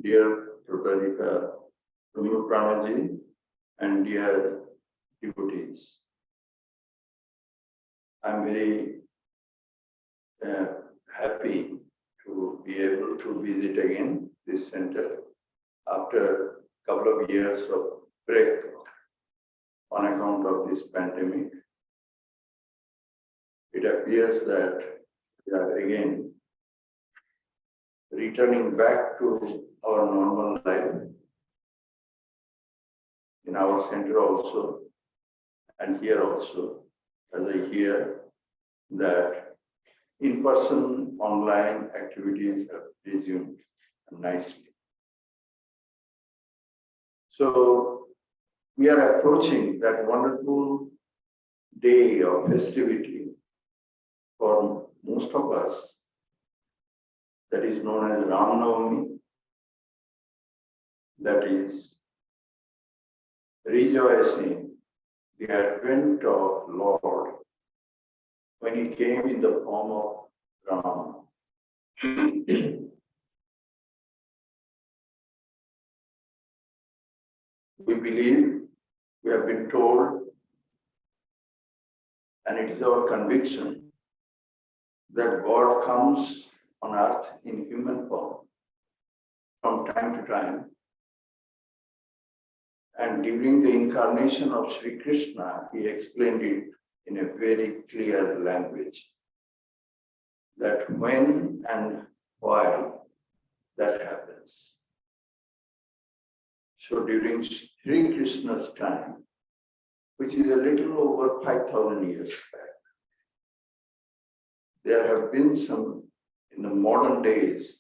dear Pradipika, Rama Pranaji, and dear devotees. I'm very happy to be able to visit again this center after a couple of years of break on account of this pandemic. It appears that we are again returning back to our normal life in our center also, and here also, as I hear that in-person online activities have resumed nicely. So we are approaching that wonderful day of festivity for most of us, that is known as Ramnavami, that is rejoicing the advent of Lord when he came in the form of Rama. We believe, we have been told, and it is our conviction that God comes on earth in human form from time to time. And during the incarnation of Sri Krishna, he explained it in a very clear language, that when and while that happens. So during Sri Krishna's time, which is a little over 5,000 years back, there have been some, in the modern days,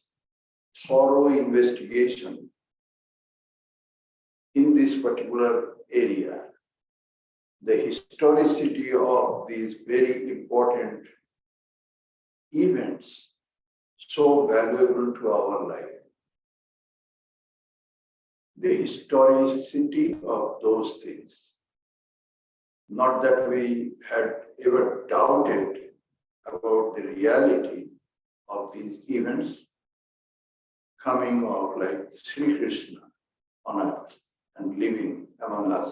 thorough investigation in this particular area, the historicity of these very important events, so valuable to our life. The historicity of those things. Not that we had ever doubted about the reality of these events coming of like Sri Krishna on earth and living among us,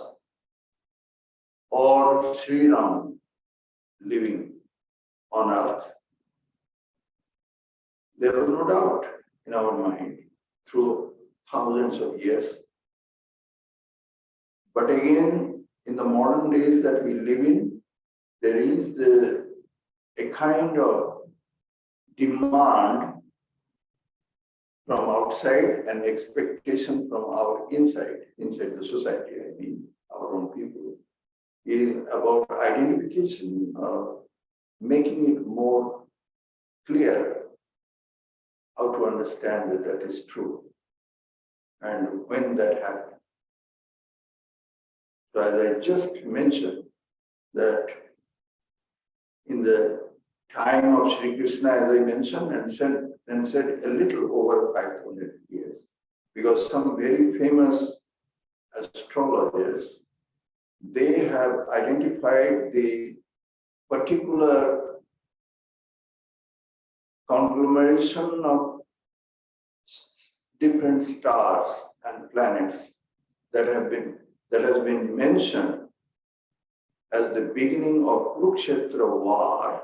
or Sri Ram living on earth. There was no doubt in our mind through thousands of years. But again, in the modern days that we live in, there is a kind of demand from outside and expectation from our inside the society, I mean, our own people, is about identification, making it more clear how to understand that that is true and when that happened. So as I just mentioned, that in the time of Sri Krishna, as I mentioned, and said a little over 500 years, because some very famous astrologers, they have identified the particular conglomeration of different stars and planets that has been mentioned as the beginning of Kurukshetra war,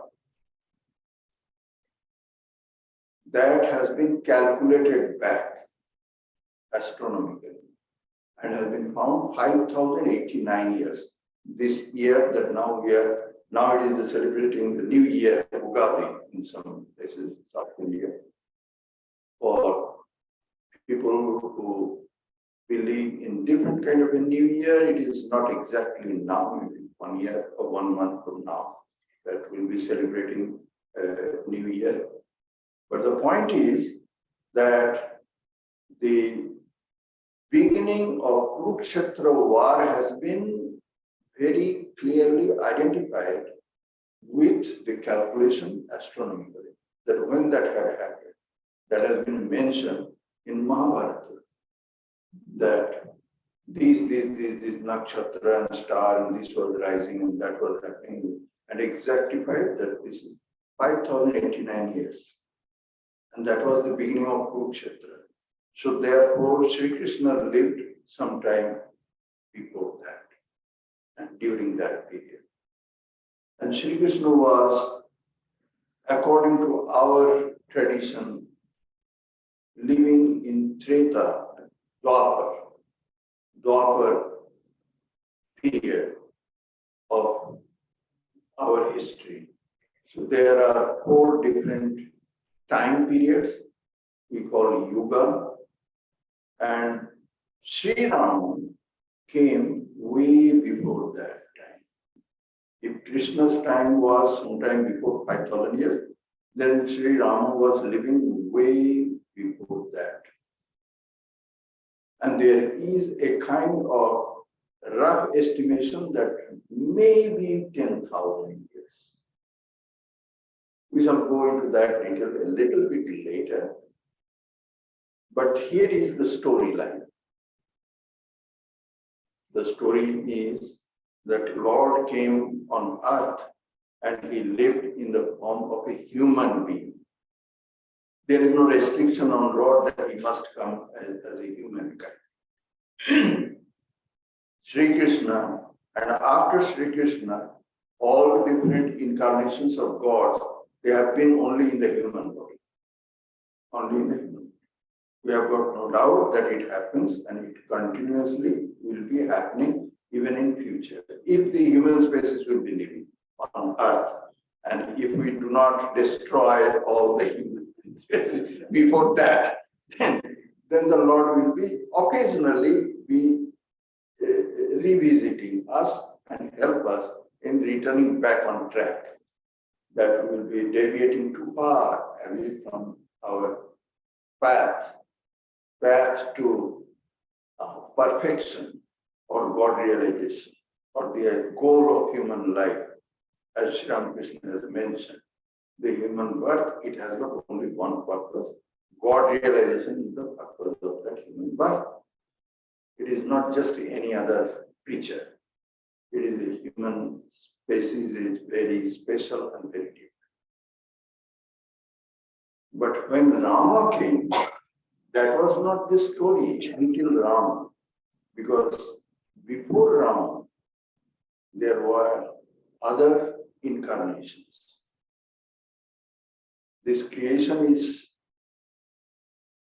that has been calculated back astronomically and has been found 5,089 years. This year that now it is celebrating the new year, Ugadi, in some places, South India. For people who believe in different kind of a new year, it is not exactly now, maybe 1 year or 1 month from now, that we'll be celebrating New Year. But the point is that the beginning of Kurukshetra war has been very clearly identified with the calculation astronomically, that when that had happened, that has been mentioned in Mahabharata, that these nakshatra and star and this was rising and that was happening, and exactified that this is 5,089 years. And that was the beginning of Kurukshetra. So therefore, Sri Krishna lived sometime before that and during that period. And Sri Krishna was, according to our tradition, living in Treta, Dwapar period of our history. So there are 4 different time periods we call Yuga, and Sri Rama came way before that time. If Krishna's time was sometime before 5,000 years, then Sri Rama was living way before that. And there is a kind of rough estimation that maybe 10,000 years. We shall go into that detail a little bit later. But here is the storyline. The story is that Lord came on earth and he lived in the form of a human being. There is no restriction on Lord that he must come as a human kind. Sri Krishna, and after Sri Krishna, all different incarnations of God, they have been only in the human body. Only in the human body. We have got no doubt that it happens and it continuously will be happening even in future. If the human species will be living on earth, and if we do not destroy all the human species before that, then the Lord will be occasionally be revisiting us and help us in returning back on track. That will be deviating too far away from our path to perfection or God realization or the goal of human life. As Sri Ramakrishna has mentioned, the human birth, it has got only one purpose. God realization is the purpose of that human birth. It is not just any other creature. It is a human species, is very special and very different. But when Rama came, that was not the story until Rama, because before Rama, there were other incarnations. This creation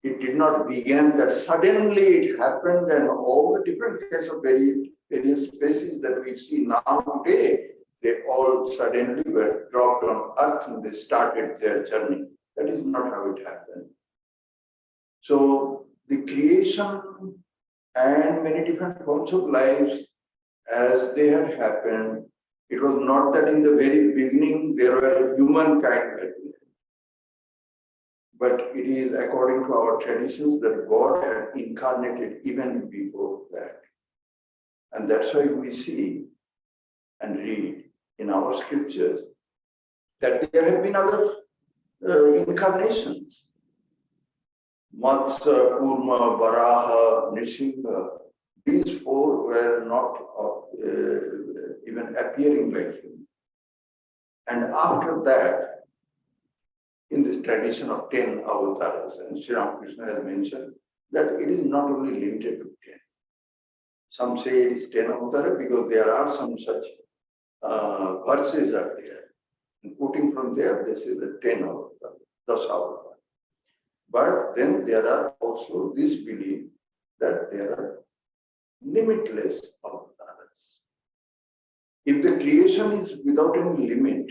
it did not begin that suddenly it happened and all the different kinds of various species that we see now today, they all suddenly were dropped on earth and they started their journey. That is not how it happened. So the creation and many different forms of lives as they had happened, it was not that in the very beginning there were humankind. But it is according to our traditions that God had incarnated even before that. And that's why we see and read in our scriptures that there have been other incarnations. Matsya, Kurma, Varaha, Nrsimha, these 4 were not even appearing like him. And after that, in this tradition of 10 avatars, and Sri Ramakrishna has mentioned that it is not only limited to 10. Some say it is 10 avatars because there are some such verses are there. And quoting from there, they say the 10 avatars, 10 avatars. But then there are also this belief that there are limitless avatars. If the creation is without any limit,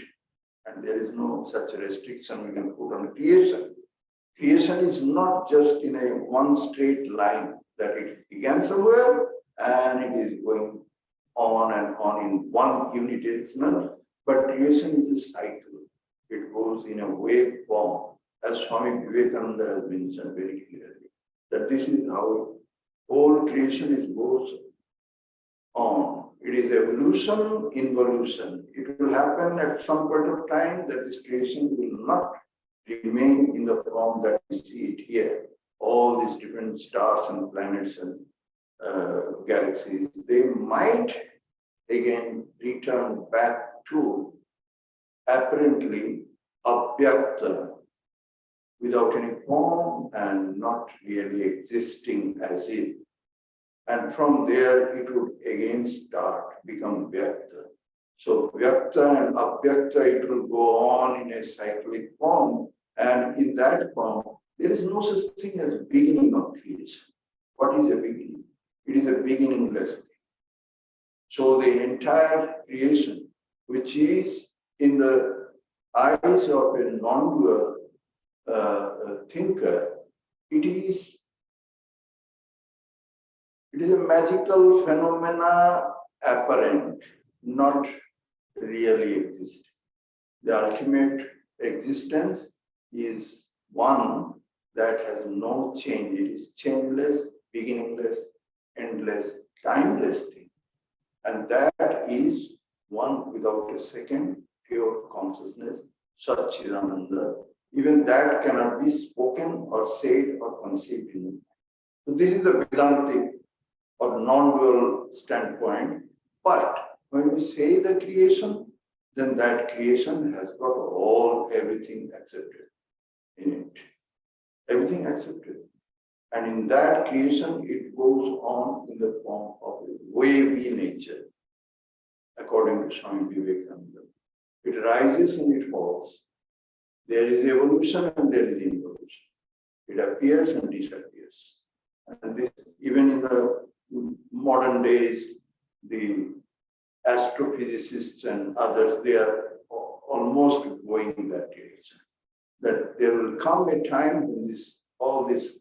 and there is no such restriction we can put on creation. Creation is not just in a one straight line that it began somewhere and it is going on and on in one unidirectional, but creation is a cycle. It goes in a wave form, as Swami Vivekananda has mentioned very clearly, that this is how whole creation goes on. It is evolution, involution. It will happen at some point of time that this creation will not remain in the form that we see it here. All these different stars and planets and galaxies, they might again return back to apparently abhyakta, without any form and not really existing as if. And from there, it would again start, become Vyakta. So Vyakta and Avyakta, it will go on in a cyclic form. And in that form, there is no such thing as beginning of creation. What is a beginning? It is a beginningless thing. So the entire creation, which is in the eyes of a non-dual thinker, it is a magical phenomena apparent, not really existing. The ultimate existence is one that has no change. It is changeless, beginningless, endless, timeless thing. And that is one without a second, pure consciousness, Satchidananda. Even that cannot be spoken or said or conceived in. So this is the Vedantic or non-dual standpoint. But when we say the creation, then that creation has got everything accepted in it. Everything accepted. And in that creation, it goes on in the form of a wavy nature, according to Swami Vivekananda. It rises and it falls. There is evolution and there is involution. It appears and disappears. And this, even in the modern days, the astrophysicists and others, they are almost going in that direction. That there will come a time when all this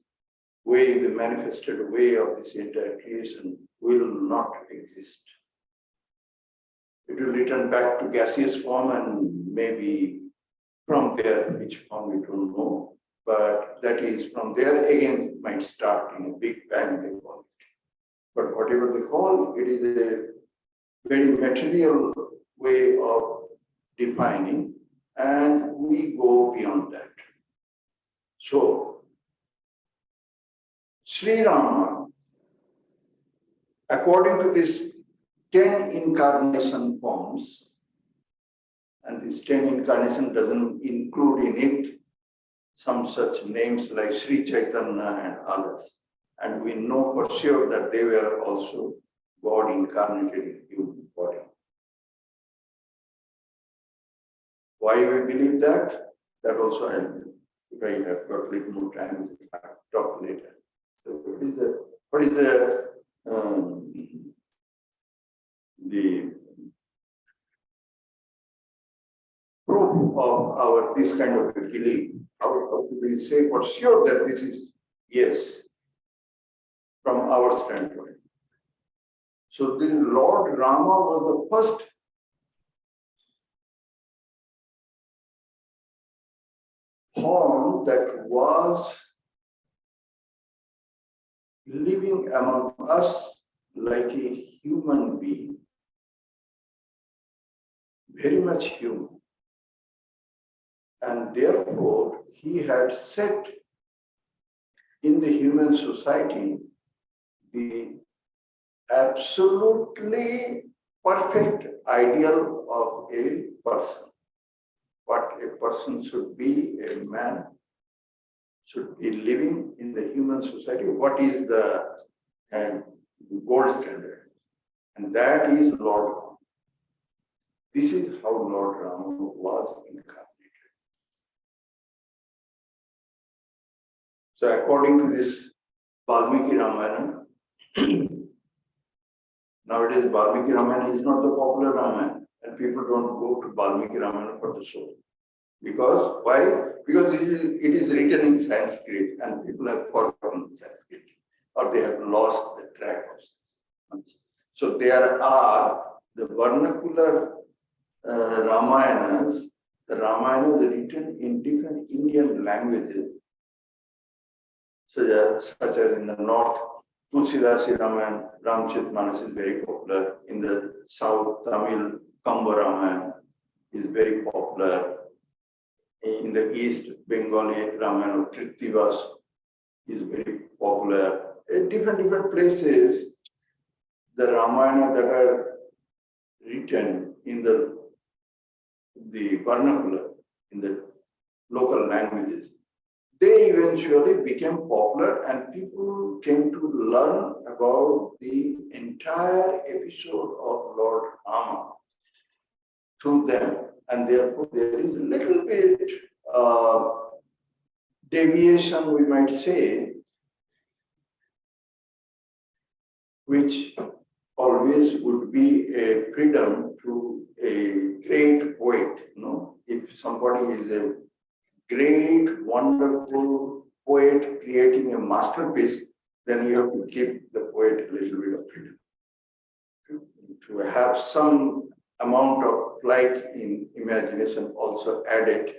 way, the manifested way of this entire creation will not exist. It will return back to gaseous form and maybe from there, which form we don't know. But that is from there again, it might start in a big bang, they call it. But whatever they call, it is a very material way of defining, and we go beyond that. So, Sri Rama, according to these 10 incarnation forms, and this 10 incarnation doesn't include in it some such names like Sri Chaitanya and others. And we know for sure that they were also God incarnated in human body. Why we believe that? That also if I have got a little more time, I'll talk later. So what is the proof of our this kind of a belief? How do we say for sure that this is yes from our standpoint? So the Lord Rama was the first form that was living among us like a human being, very much human. And therefore, he had set in the human society the absolutely perfect ideal of a person. What a person should be, a man should be living in the human society. What is the gold standard? And that is Lord Rama. This is how Lord Rama was incarnated. So according to this Valmiki Ramayana, nowadays Valmiki Ramayana is not the popular Ramayana, and people don't go to Valmiki Ramayana for the show. Because why? Because it is written in Sanskrit and people have forgotten Sanskrit, or they have lost the track of Sanskrit. So there are the vernacular Ramayanas. The Ramayana is written in different Indian languages, such as in the north, Tulsidasi Ramayana, Ramcharitmanas is very popular. In the south, Tamil, Kamba Ramayana is very popular. In the east, Bengali Ramayana, Krittivas is very popular. In different places, the Ramayana that are written in the vernacular, in the local languages, they eventually became popular and people came to learn about the entire episode of Lord Rama through them. And therefore, there is a little bit deviation, we might say, which always would be a freedom to a great poet. If somebody is a great, wonderful poet creating a masterpiece, then you have to give the poet a little bit of freedom to have some amount of flight in imagination also added,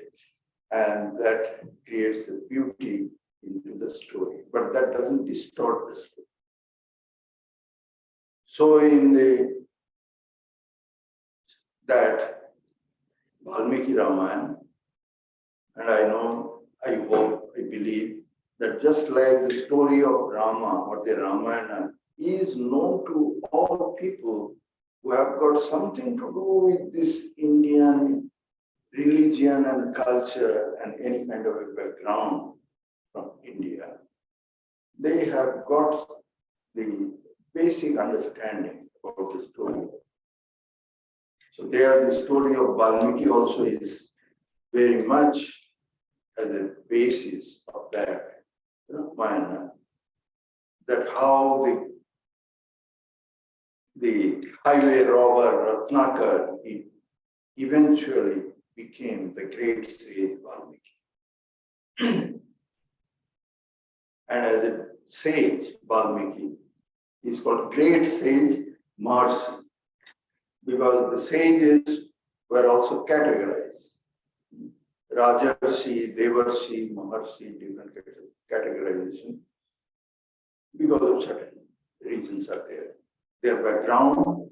and that creates a beauty into the story, but that doesn't distort the story. So in that Valmiki Ramayana, and I know, I hope, I believe that just like the story of Rama or the Ramayana is known to all people who have got something to do with this Indian religion and culture and any kind of a background from India, they have got the basic understanding about the story. So there the story of Valmiki also is very much as a basis of that Ramayana, that how the highway robber Ratnakar, he eventually became the great sage Valmiki. And as a sage Valmiki, he is called great sage Maharshi, because the sages were also categorized. Rajarshi, Devarshi, Maharshi, different categorization, because of certain reasons are there. Their background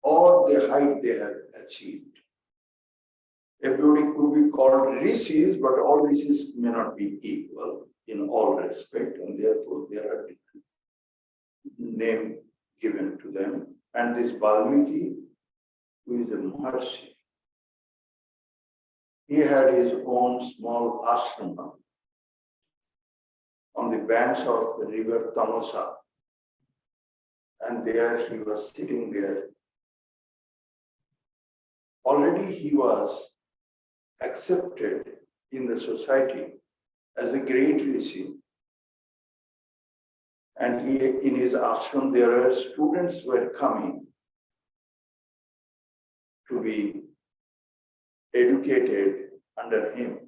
or the height they have achieved. Everybody could be called rishis, but all rishis may not be equal in all respect, and therefore there are different names given to them. And this Valmiki, who is a Maharshi, he had his own small ashrama on the banks of the river Tamasa. And there he was sitting there. Already he was accepted in the society as a great rishi. And he, in his ashram, there are students were coming to be educated under him.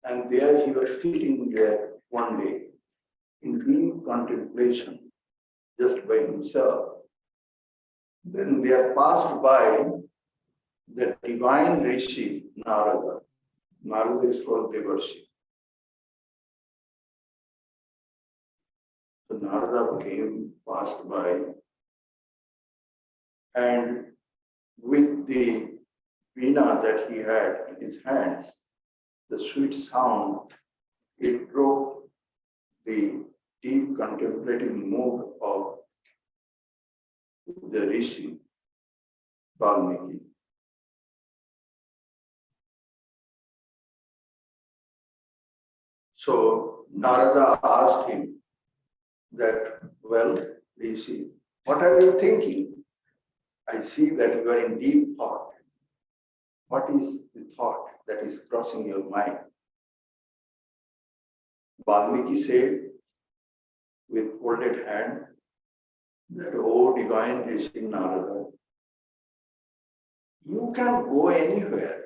And there he was sitting there one day in deep contemplation, just by himself. Then there passed by the divine rishi Narada. Narada is called Devarshi. So Narada came, passed by, and with the veena that he had in his hands, the sweet sound, it broke the deep contemplative mood of the rishi Valmiki. So Narada asked him that, well, rishi, what are you thinking? I see that you are in deep thought. What is the thought that is crossing your mind? Valmiki said with folded hand that, oh divine Rishi Narada, you can go anywhere.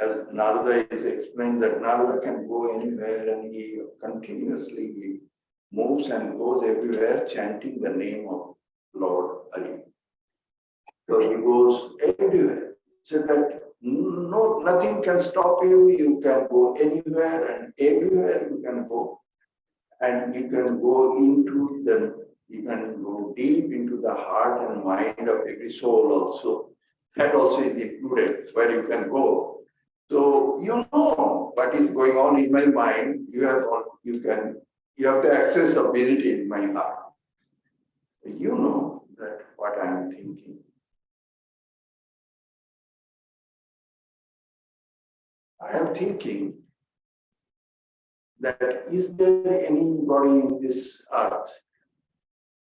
As Narada is explained that Narada can go anywhere and he continuously moves and goes everywhere chanting the name of Lord Hari. So he goes everywhere. So that no, nothing can stop you. You can go anywhere and everywhere you can go. And you can go you can go deep into the heart and mind of every soul also. That also is included where you can go. So you know what is going on in my mind. You have the access of visiting my heart. You know that what I am thinking. I am thinking that is there anybody in this earth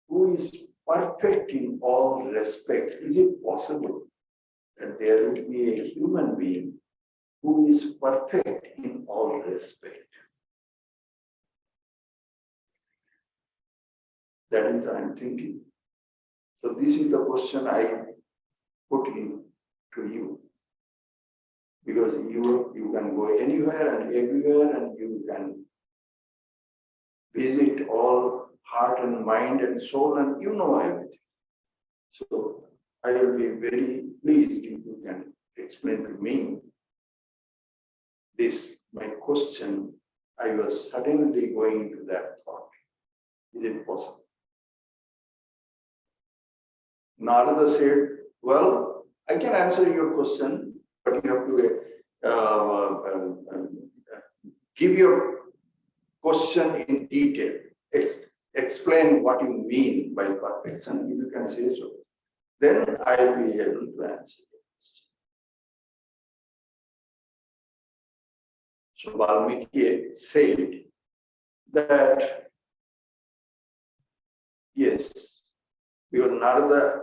who is perfect in all respect? Is it possible that there will be a human being who is perfect in all respect? That is, I'm thinking. So this is the question I put in to you. Because you can go anywhere and everywhere and you can visit all heart and mind and soul and you know everything. So I will be very pleased if you can explain to me this, my question. I was suddenly going to that thought. Is it possible? Narada said, well, I can answer your question, but you have to give your question in detail. Explain what you mean by perfection. If you can say so, then I will be able to answer your question. So Valmiki said that yes, because Narada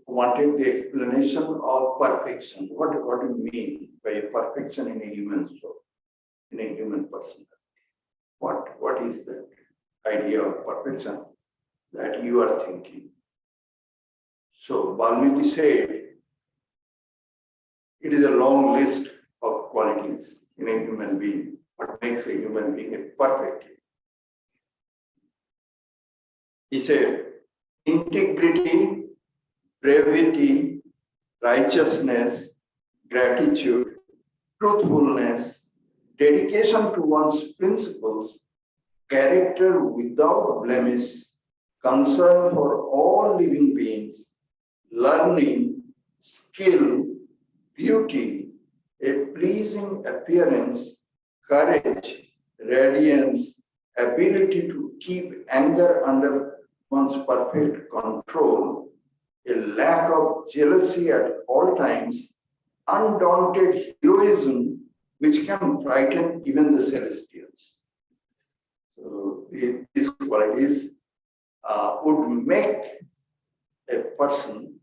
wanted the explanation of perfection. What do you mean by perfection in a human soul, in a human person? What is the idea of perfection that you are thinking? So Valmiki said, it is a long list of qualities in a human being. What makes a human being a perfect? He said, integrity, brevity, righteousness, gratitude, truthfulness, dedication to one's principles, character without blemish, concern for all living beings, learning, skill, beauty, a pleasing appearance, courage, radiance, ability to keep anger under one's perfect control, a lack of jealousy at all times, undaunted heroism which can frighten even the celestials. So these qualities would make a person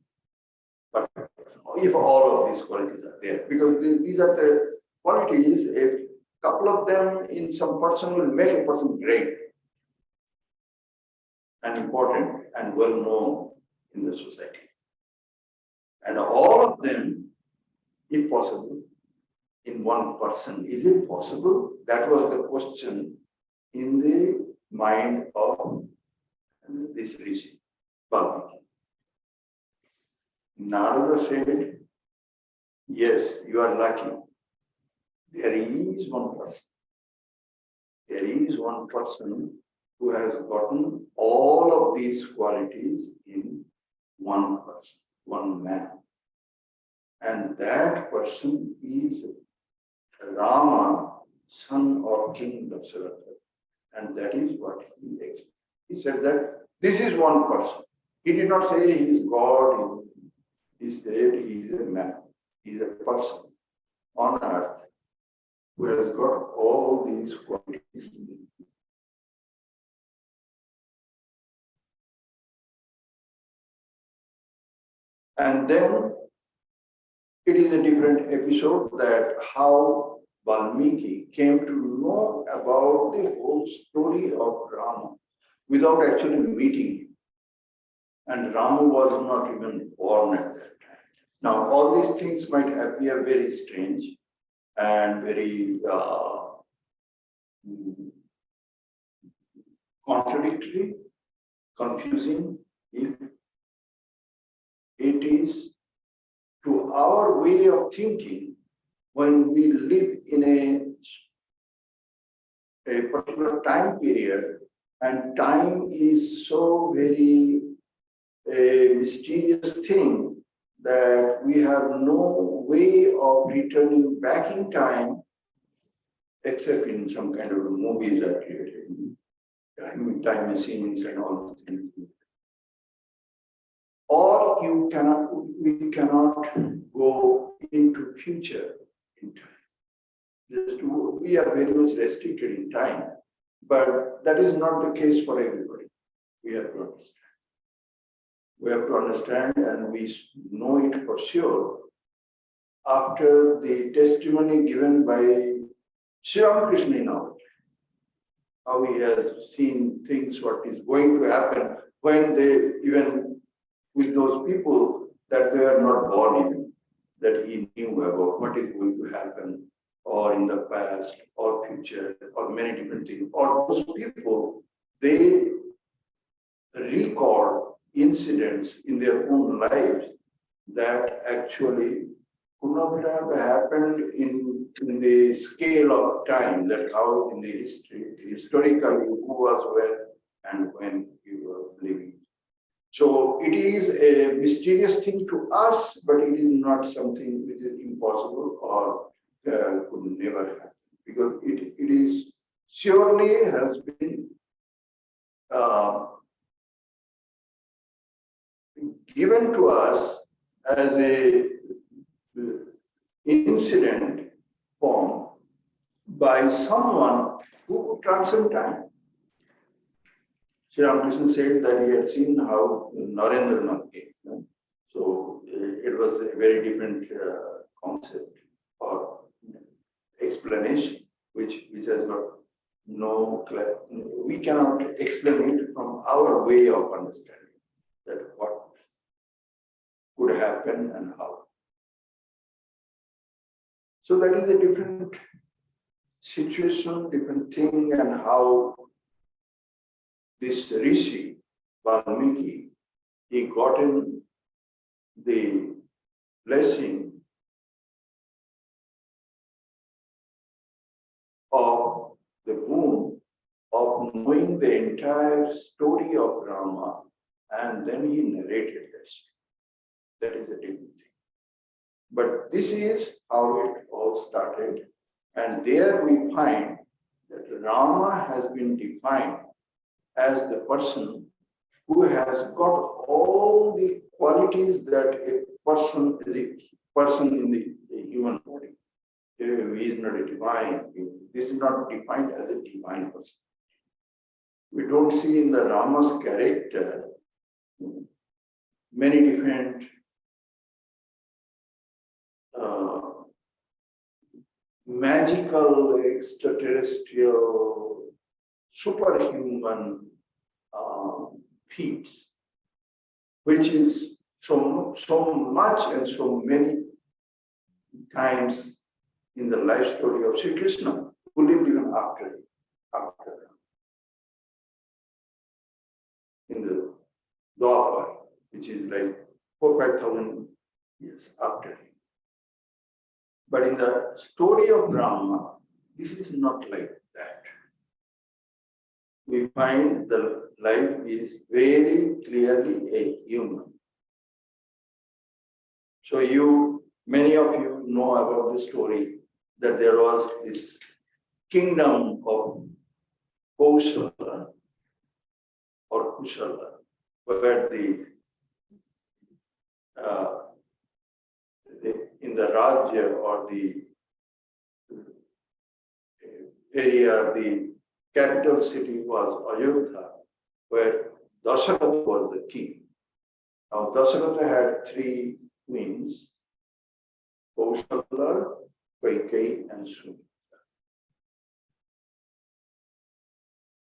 perfect if all of these qualities are there. Because these are the qualities, a couple of them in some person will make a person great and important and well known in the society. And all of them, if possible, in one person. Is it possible? That was the question in the mind of this Rishi, Valmiki. Narada said, yes, you are lucky. There is one person. There is one person who has gotten all of these qualities in one person, one man. And that person is Rama, son of King Dasharatha. And that is what he explained. He said that this is one person. He did not say he is God, he said he is a man. He is a person on earth who has got all these qualities. And then it is a different episode that how Valmiki came to know about the whole story of Rama without actually meeting him. And Rama was not even born at that time. Now, all these things might appear very strange and very contradictory, confusing, if it is to our way of thinking when we live in a particular time period, and time is so very a mysterious thing that we have no way of returning back in time except in some kind of movies are created. I mean, time machines and all these things. Or we cannot go into future in time. We are very much restricted in time. But that is not the case for everybody. We have to understand. We have to understand, and we know it for sure after the testimony given by Sri Ramakrishna in our time, how he has seen things, what is going to happen when they, even with those people that they are not born in, that he knew about what is going to happen, or in the past, or future, or many different things. Or those people, they record incidents in their own lives that actually could not have happened in the scale of time, that how in the history, historically, who was where and when he was living. So it is a mysterious thing to us, but it is not something which is impossible or could never happen, because it is surely has been given to us as a incident form by someone who transcends time. Sri Ramakrishna said that he had seen how Narendranath came. So it was a very different concept or explanation, which has got no clarity. We cannot explain it from our way of understanding that what could happen and how. So that is a different situation, different thing, and how this Rishi, Valmiki, he gotten the blessing of the boon of knowing the entire story of Rama, and then he narrated this. That is a different thing. But this is how it all started, and there we find that Rama has been defined as the person who has got all the qualities that a person in the human body. He is not a divine. This is not defined as a divine person. We don't see in the Rama's character many different magical, extraterrestrial, superhuman feats, which is so much and so many times in the life story of Sri Krishna, who lived even after in the Dwapar, which is like 4,000-5,000 years after him. But in the story of Rama, this is not like that. We find the life is very clearly a human. So many of you know about the story that there was this kingdom of Kausala or Kushala, where in the Rajya or the area, the capital city was Ayodhya, where Dasharatha was the king. Now Dasharatha had 3 queens, Kausala, Kaikeyi, and Sumitra.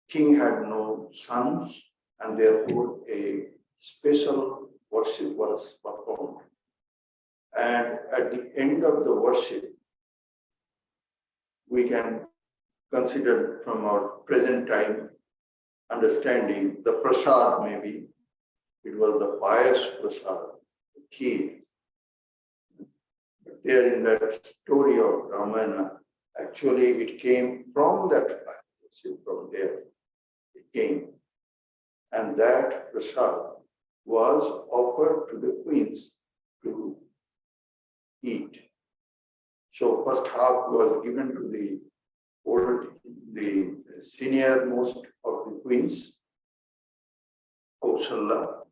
King had no sons, and therefore a special worship was performed. And at the end of the worship, we can consider from our present time understanding, the prasad maybe, it was the pious prasad, the kheer. But there in that story of Ramayana, actually it came from that pious, from there it came. And that prasad was offered to the queens to eat. So first half was given to the senior most of the queens, Kausala,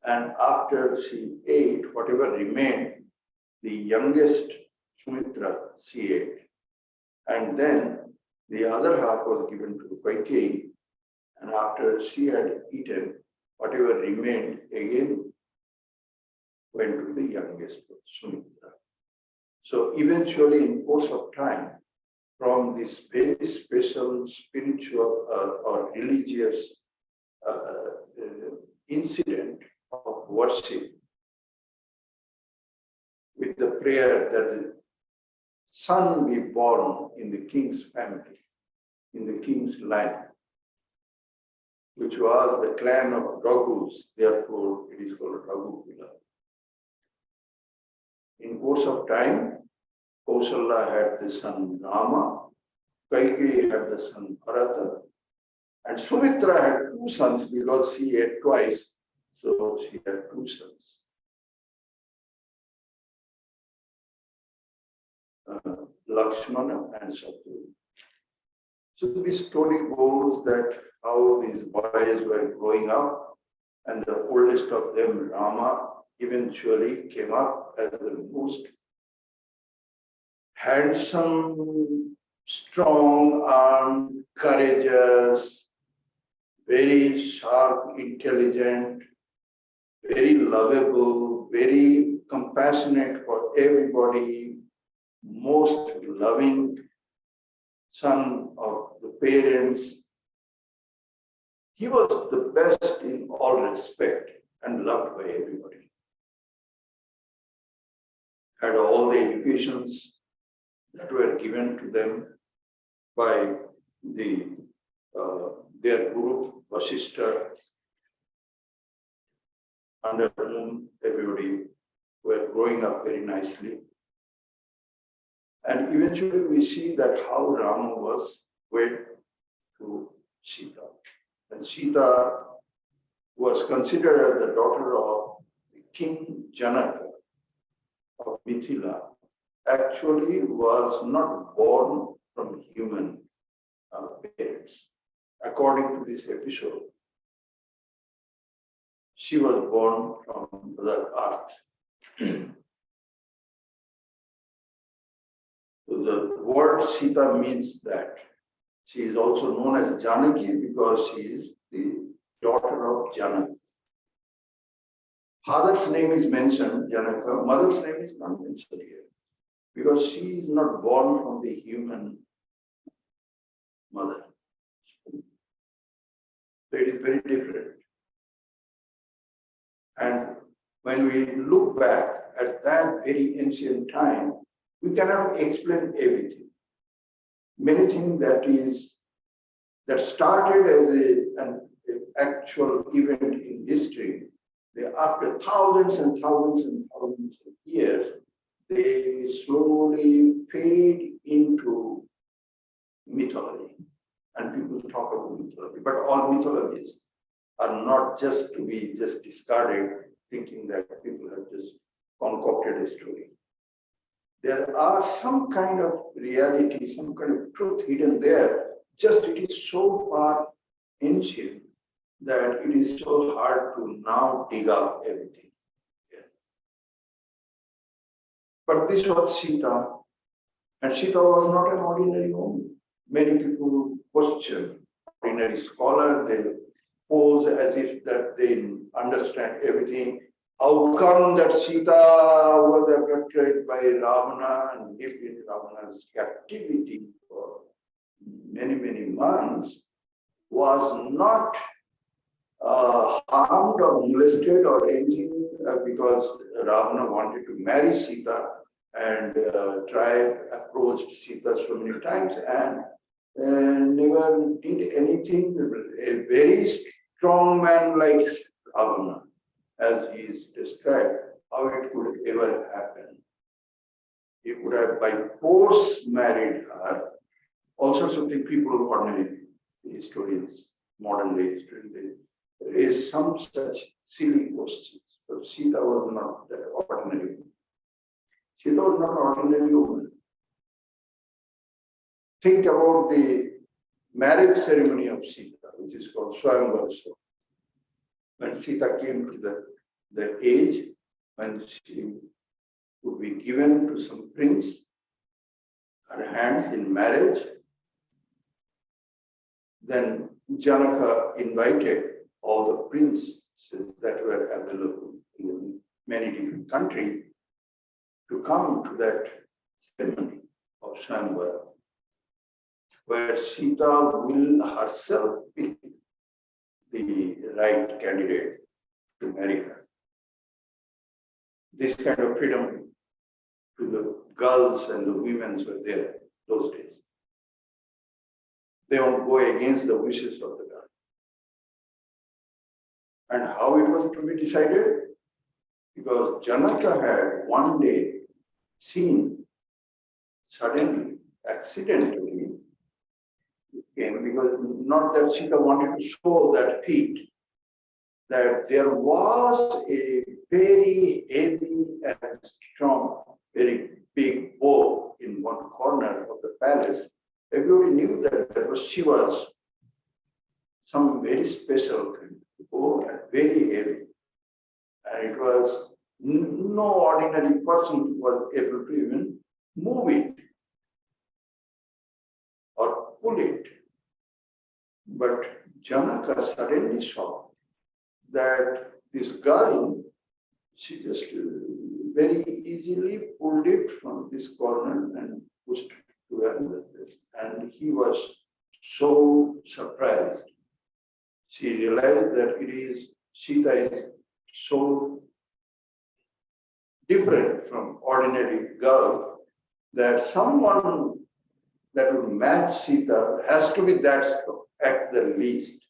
and after she ate, whatever remained, the youngest Sumitra, she ate. And then The other half was given to Kaikeyi, and after she had eaten, whatever remained again went to the youngest, Sumitra. So eventually, in course of time, from this very special spiritual or religious incident of worship, with the prayer that the son be born in the king's family, in the king's line, which was the clan of Raghus, therefore it is called Raghukula. In course of time, Kausalya had the son Rama, Kaikeyi had the son Bharata, and Sumitra had two sons because she had twice, so she had two sons. Lakshmana and Shatrugna. So this story goes that how these boys were growing up, and the oldest of them, Rama, eventually came up as the most handsome, strong-armed, courageous, very sharp, intelligent, very lovable, very compassionate for everybody, most loving son of the parents. He was the best in all respect and loved by everybody. Had all the educations that were given to them by their guru, Vasishtha, under whom everybody were growing up very nicely. And eventually we see that how Rama was wed to Sita. And Sita was considered as the daughter of the King Janaka of Mithila. Actually was not born from human parents. According to this episode, she was born from the earth. So the word Sita means that. She is also known as Janaki because she is the daughter of Janaka. Father's name is mentioned, Janaka. Mother's name is not mentioned here because she is not born from the human mother. So it is very different. And when we look back at that very ancient time, we cannot explain everything. Many things that started as an actual event in history, after thousands and thousands and thousands of years, they slowly fade into mythology. And people talk about mythology, but all mythologies are not just to be just discarded, thinking that people have just concocted a story. There are some kind of reality, some kind of truth hidden there. Just it is so far ancient that it is so hard to now dig up everything. Yeah. But this was Sita, and Sita was not an ordinary woman. Many people question ordinary scholars, they pose as if that they understand everything. How come that Sita was abducted by Ravana and lived in Ravana's captivity for many, many months, was not harmed or molested or anything because Ravana wanted to marry Sita and approached Sita so many times and never did anything. A very strong man like Ravana, as he is described, how it could ever happen. He could have by force married her. All sorts of things people, ordinary historians, modern day historians, there is some such silly questions. But Sita was not that ordinary. Sita was not an ordinary woman. Think about the marriage ceremony of Sita, which is called Swayamvara. When Sita came to the age when she would be given to some prince, her hands in marriage, then Janaka invited all the princes that were available in many different countries to come to that ceremony of Swayamvara, where Sita will herself pick the right candidate to marry her. This kind of freedom to the girls and the women were there those days. They won't go against the wishes of the girl. And how it was to be decided? Because Janaka had one day seen suddenly, accidentally, it came because not that Sita wanted to show that feat, that there was a very heavy and strong, very big bow in one corner of the palace. Everybody knew that that was Shiva's, some very special kind of bow and very heavy. And it was no ordinary person was able to even move it or pull it. But Janaka suddenly saw that this girl, she just very easily pulled it from this corner and pushed it to another place. And he was so surprised. She realized that it is, Sita is so different from ordinary girl that someone that would match Sita has to be that strong at the least,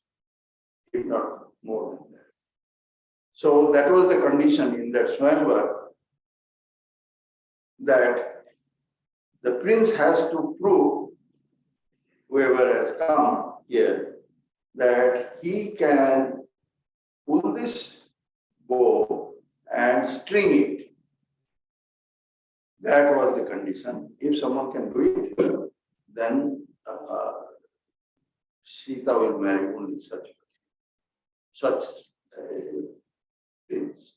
if not more than that. So that was the condition in that Swayamvara, that the prince has to prove, whoever has come here, that he can pull this bow and string it. That was the condition. If someone can do it, then Sita will marry only such prince.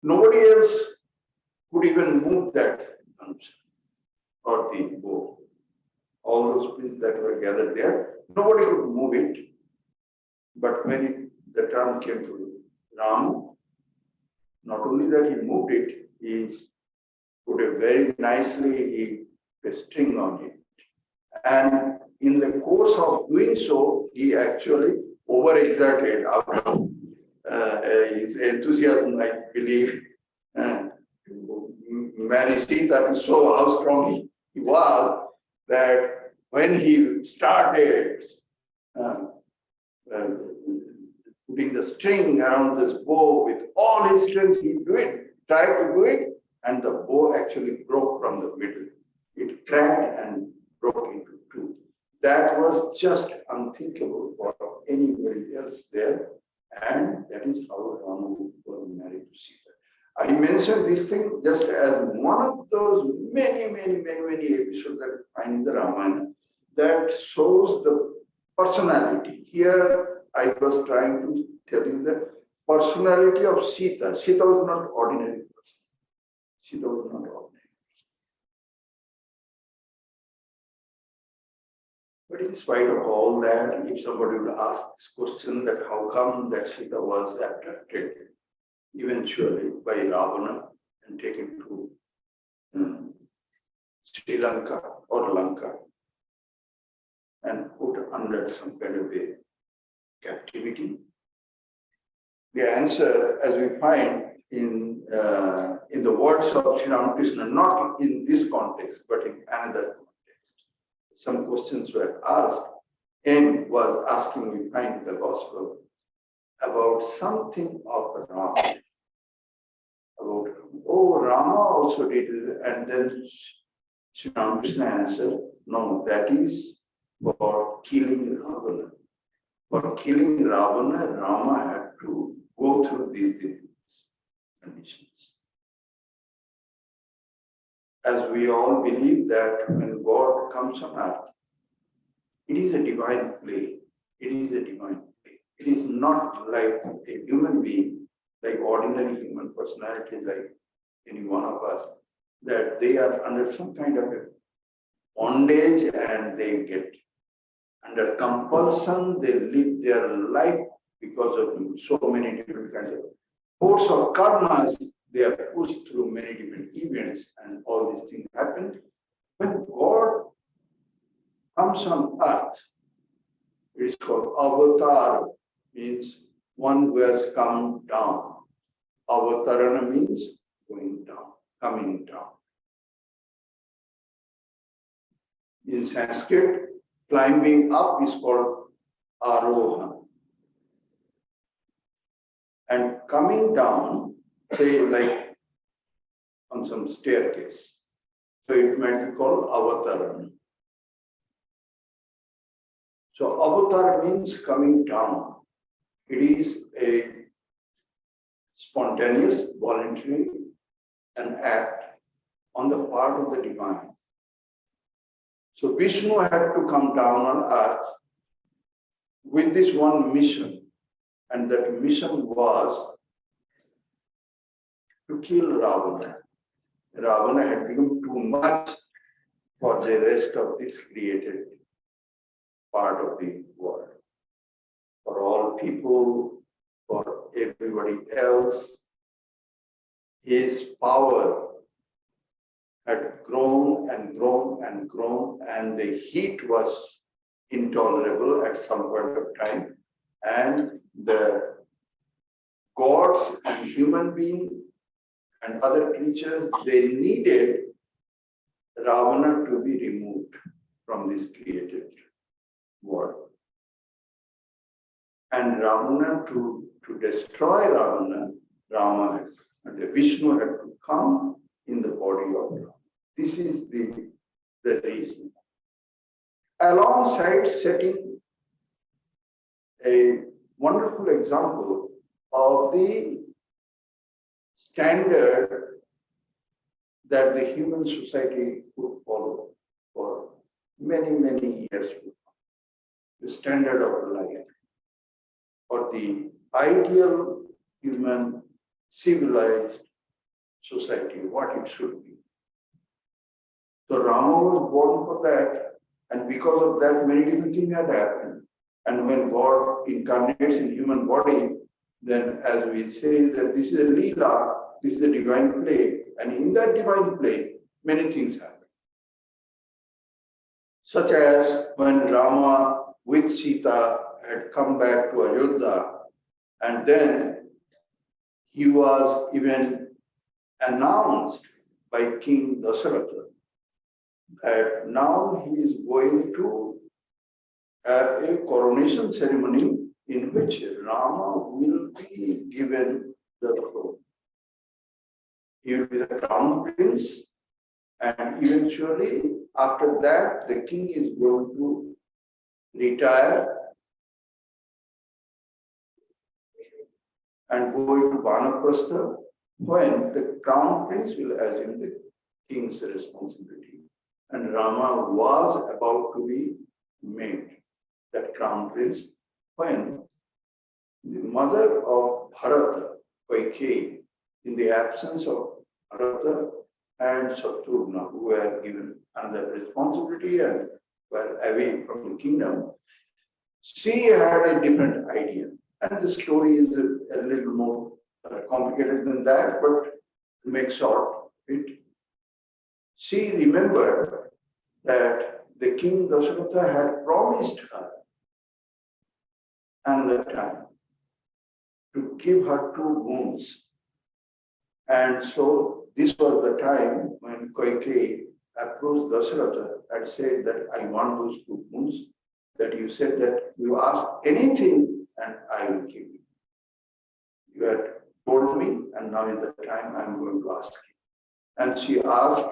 Nobody else could even move that or the bow. All those princes that were gathered there, nobody could move it. But when the turn came to Rama, not only that he moved it, he put it very nicely, he put a string on it. And in the course of doing so, he actually overexerted out of his enthusiasm, I believe, marry Sita to show how strong he was, that when he started putting the string around this bow with all his strength, he tried to do it, and the bow actually broke from the middle. It cracked and broke into two. That was just unthinkable for anybody else there, and that is how Rama was married to Sita. I mentioned this thing just as one of those many episodes that we find in the Ramayana that shows the personality. Here I was trying to tell you the personality of Sita. Sita was not ordinary person. Sita was not ordinary. But in spite of all that, if somebody would ask this question, that how come that Sita was abducted eventually by Ravana and taken to Sri Lanka or Lanka and put under some kind of a captivity? The answer, as we find in the words of Sri Ramakrishna, not in this context, but in another context. Some questions were asked. M was asking, we find in the Gospel, about something of Rama. About, oh, Rama also did it. And then Sri Ramakrishna answered, no, that is for killing Ravana. For killing Ravana, Rama had to go through these conditions. As we all believe that when God comes on earth, it is a divine play. It is a divine play. It is not like a human being, like ordinary human personality, like any one of us, that they are under some kind of a bondage and they get Under compulsion, they live their life because of so many different kinds of force or karmas. They are pushed through many different events, and all these things happen. When God comes on earth, it is called avatar, means one who has come down. Avatarana means going down, coming down. In Sanskrit, climbing up is called arohan. And coming down, say like on some staircase. So it might be called avataran. So avatar means coming down. It is a spontaneous, voluntary, an act on the part of the divine. So Vishnu had to come down on earth with this one mission, and that mission was to kill Ravana. Ravana had become too much for the rest of this created part of the world. For all people, for everybody else, his power had grown and grown and grown, and the heat was intolerable at some point of time. And the gods and human beings and other creatures, they needed Ravana to be removed from this created world. And Ravana, to destroy Ravana, Rama and the Vishnu had to come in the body of Rama. This is the reason. Alongside setting a wonderful example of the standard that the human society would follow for many, many years. The standard of life, or the ideal human civilized society, what it should be. So Rama was born for that, and because of that, many different things had happened. And when God incarnates in human body, then as we say that this is a Leela, this is a divine play, and in that divine play, many things happen. Such as when Rama with Sita had come back to Ayodhya, and then he was even announced by King Dasharatha that now he is going to have a coronation ceremony in which Rama will be given the throne. He will be the crown prince, and eventually after that the king is going to retire and go into Vanaprastha, when the crown prince will assume the king's responsibility. And Rama was about to be made that crown prince when the mother of Bharata, Kaikeyi, in the absence of Bharata and Shatrugna, who were given another responsibility and were away from the kingdom, she had a different idea. And the story is a little more complicated than that, but to make short it, she remembered that the king Dasharatha had promised her another time to give her 2 wounds. And so this was the time when Kaikeyi approached Dasharatha and said that I want those 2 wounds, that you said that you ask anything and I will give you. You had told me, and now is the time I am going to ask you. And she asked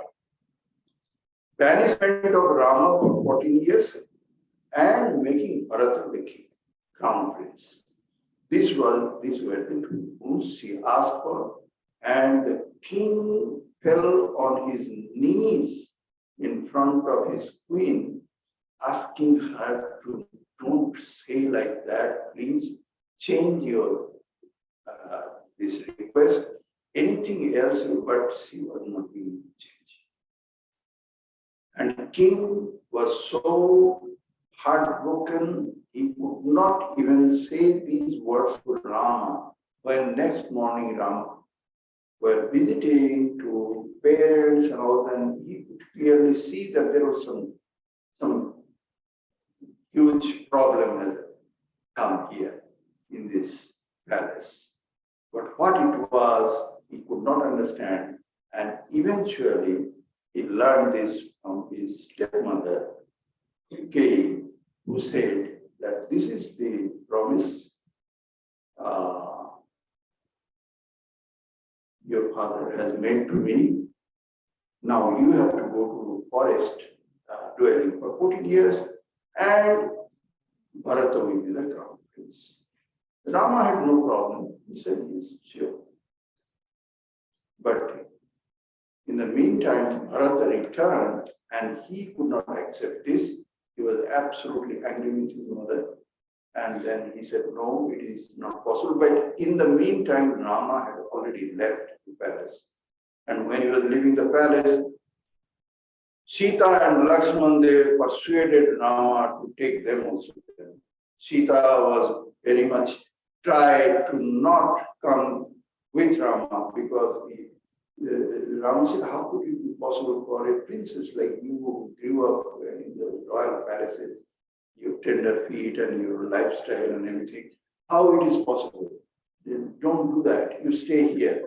banishment of Rama for 14 years and making Bharata the king, crown prince. These were the 2 wounds she asked for, and the king fell on his knees in front of his queen, asking her to don't say like that, please change your this request. Anything else, but she was not being changed. And the king was so heartbroken. He could not even say these words to Rama. When next morning Rama were visiting to parents and all, and he could clearly see that there was some huge problem has come here in this palace. But what it was, he could not understand. And eventually, he learned this from his stepmother, Kay, who said that this is the promise your father has made to me. Now you have to go to forest dwelling for 14 years, and Bharata will be the crown prince. Rama had no problem. He said, yes, sure. But in the meantime, Bharata returned and he could not accept this. He was absolutely angry with his mother. And then he said, no, it is not possible. But in the meantime, Rama had already left the palace. And when he was leaving the palace, Sita and Lakshman, they persuaded Rama to take them also. Sita was very much tried to not come with Rama because Rama said, how could it be possible for a princess like you who grew up in the royal palaces, your tender feet and your lifestyle and everything, how it is possible? Don't do that, you stay here.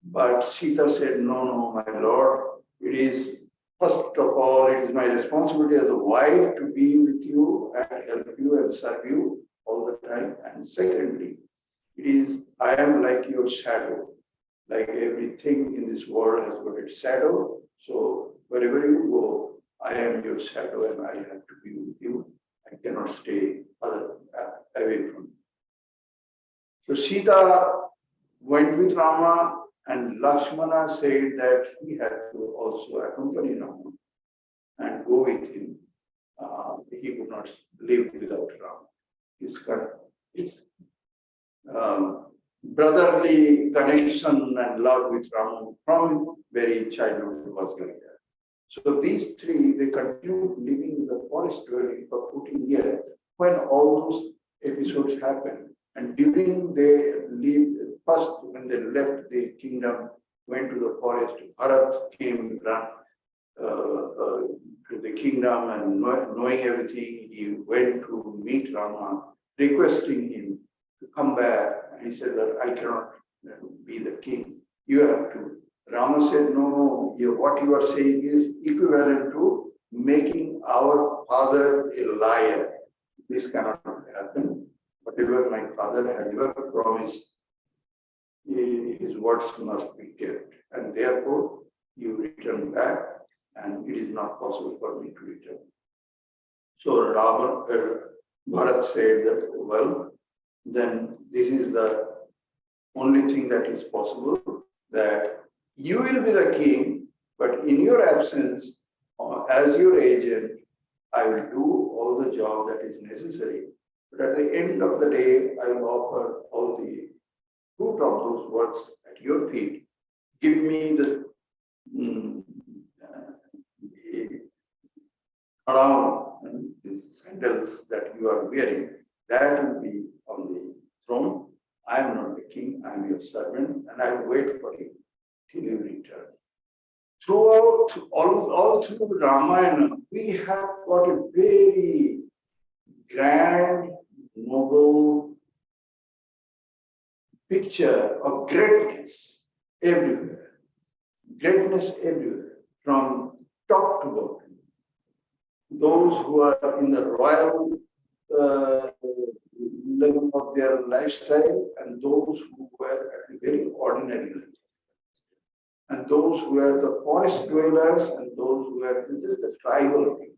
But Sita said, no, my lord, it is, first of all, it is my responsibility as a wife to be with you and help you and serve you all the time. And secondly, I am like your shadow. Like everything in this world has got its shadow. So wherever you go, I am your shadow and I have to be with you. I cannot stay away from you. So Sita went with Rama, and Lakshmana said that he had to also accompany Rama and go with him. He could not live without Rama. His brotherly connection and love with Rama from very childhood was like that. So these three, they continued living in the forest dwelling for 14 years when all those episodes happened. And during first when they left the kingdom, went to the forest, Bharat came to the kingdom and knowing everything, he went to meet Rama, requesting him to come back. And he said that I cannot be the king. You have to. Rama said, no, what you are saying is equivalent to making our father a liar. This cannot happen. Whatever my father had ever promised, his words must be kept. And therefore, you return back, and it is not possible for me to return. So Bharat said that, well, then this is the only thing that is possible, that you will be the king, but in your absence, as your agent, I will do all the job that is necessary. But at the end of the day, I will offer all the fruit of those works at your feet. Give me the crown, the sandals that you are wearing. That will be on the throne. I am not the king, I am your servant, and I will wait for you till you return. Throughout all through Ramayana, we have got a very grand, noble picture of greatness everywhere. Greatness everywhere, from top to bottom. Those who are in the royal level of their lifestyle, and those who were at a very ordinary level. And those who were the forest dwellers, and those who were just the tribal people.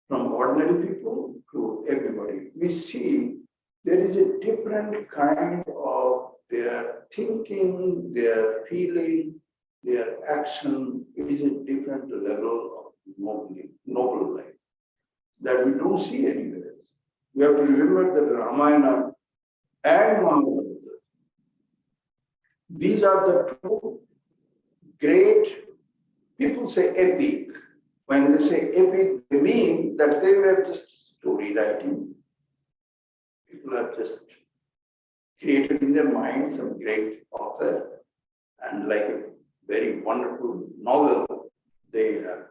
From ordinary people to everybody. We see there is a different kind of their thinking, their feeling, their action. It is a different level of noble life that we don't see anywhere else. We have to remember that Ramayana and Mahabharata, these are the two great, people say epic, When they say epic, they mean that they were just story writing. People have just created in their mind some great author and like a very wonderful novel, they have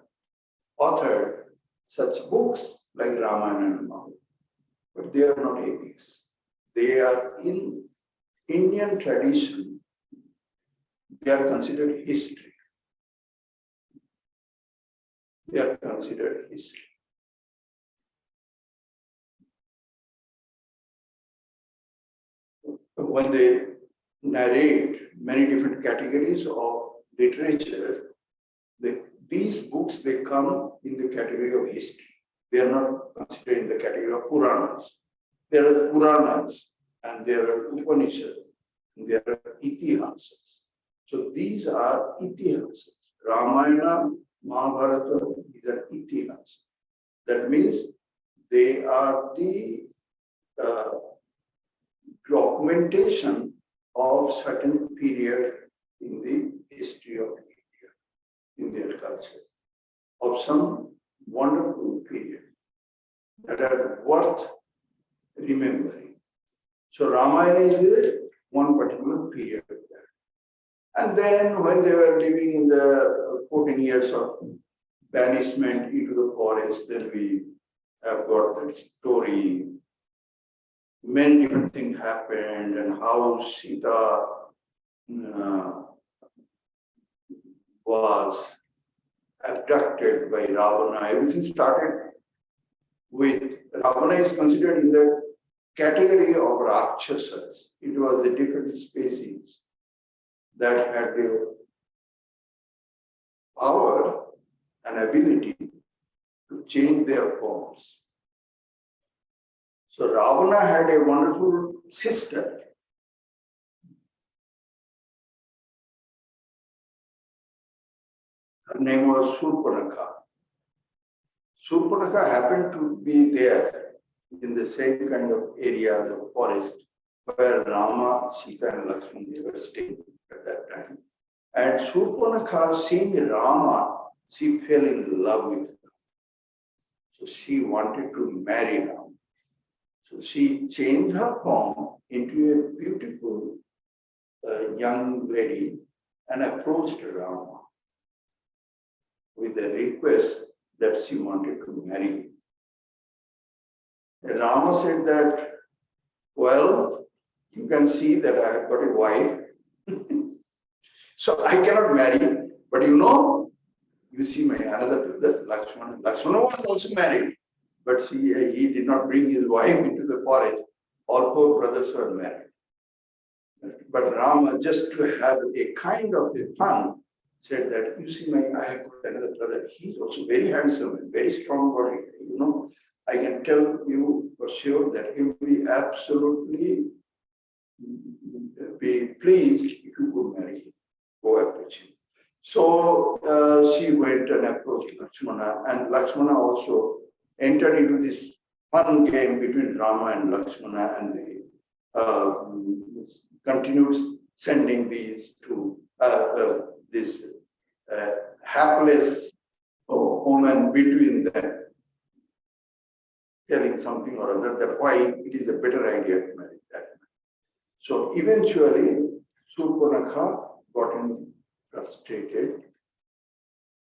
authored such books like Ramayana and Mahabharata. But they are not epics. They are in Indian tradition, they are considered history. They are considered history. When they narrate many different categories of literature, these books, they come in the category of history. They are not considered in the category of Puranas. There are Puranas and there are Upanishads and there are Itihasas. So these are Itihasas. Ramayana, Mahabharata, these are Itihasas. That means they are the documentation of certain period in the history of India, in their culture, of some wonderful period that are worth remembering. So Ramayana is one particular period of that. And then when they were living in the 14 years of banishment into the forest, then we have got that story. Many different things happened, and how Sita was abducted by Ravana. Everything started with Ravana is considered in the category of Rakshasas. It was a different species that had the power and ability to change their forms. So Ravana had a wonderful sister. Her name was Surpanakha. Surpanakha happened to be there in the same kind of area, the forest, where Rama, Sita and Lakshmana, they were staying at that time. And Surpanakha, seeing Rama, she fell in love with him. So she wanted to marry Rama. So she changed her form into a beautiful young lady and approached Rama with a request that she wanted to marry him. And Rama said that, well, you can see that I have got a wife, so I cannot marry, but you see my another brother, Lakshmana. Lakshmana was also married, but he did not bring his wife into the forest. All four brothers were married. But Rama, just to have a kind of a fun, said that, you see, I have got another brother. He's also very handsome and very strong body. I can tell you for sure that he will be absolutely be pleased if you could marry him. Go approach him. So she went and approached Lakshmana, and Lakshmana also entered into this fun game between Rama and Lakshmana, and they continued sending these to this hapless woman between them, telling something or other that why it is a better idea to marry that man. So eventually, Surpanakha got frustrated,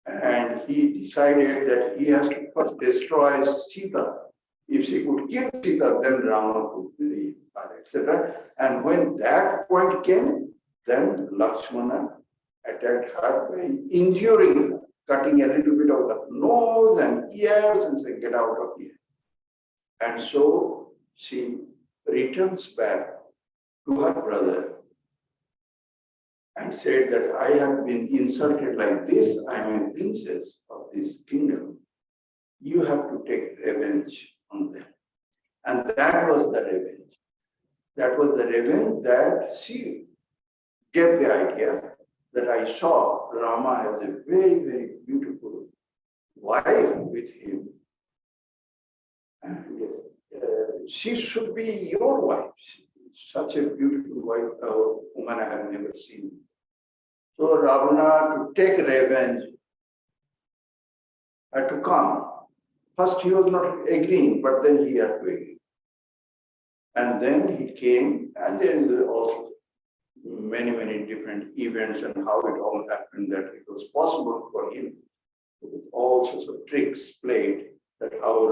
and he decided that he has to first destroy Sita. If she could kill Sita, then Rama could marry her, etc. And when that point came, then Lakshmana attacked her by injuring her, cutting a little bit of her nose and ears and saying, get out of here. And so she returns back to her brother and said that I have been insulted like this. I am a princess of this kingdom. You have to take revenge on them. And that was the revenge. That was the revenge that she gave the idea that I saw Rama has a very, very beautiful wife with him. And she should be your wife. Such a beautiful wife, woman I have never seen. So Ravana, to take revenge, had to come. First he was not agreeing, but then he had to agree. And then he came, and there is also many different events and how it all happened, that it was possible for him with all sorts of tricks played, that how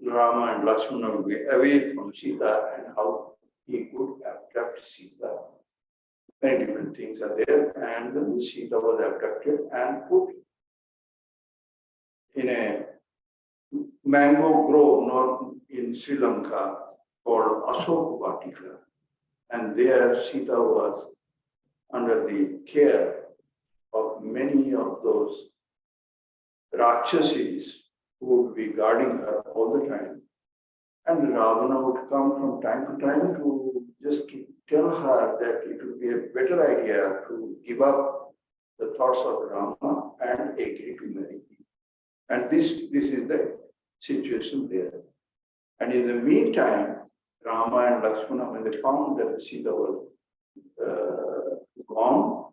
Rama and Lakshmana would be away from Sita and how he could abduct Sita. Many different things are there, and then Sita was abducted and put in a mango grove not in Sri Lanka called Ashoka Vatika. And there Sita was under the care of many of those Rakshasis who would be guarding her all the time. And Ravana would come from time to time to just to tell her that it would be a better idea to give up the thoughts of Rama and agree to marry him. And this is the situation there. And in the meantime, Rama and Lakshmana, when they found that Sita was gone,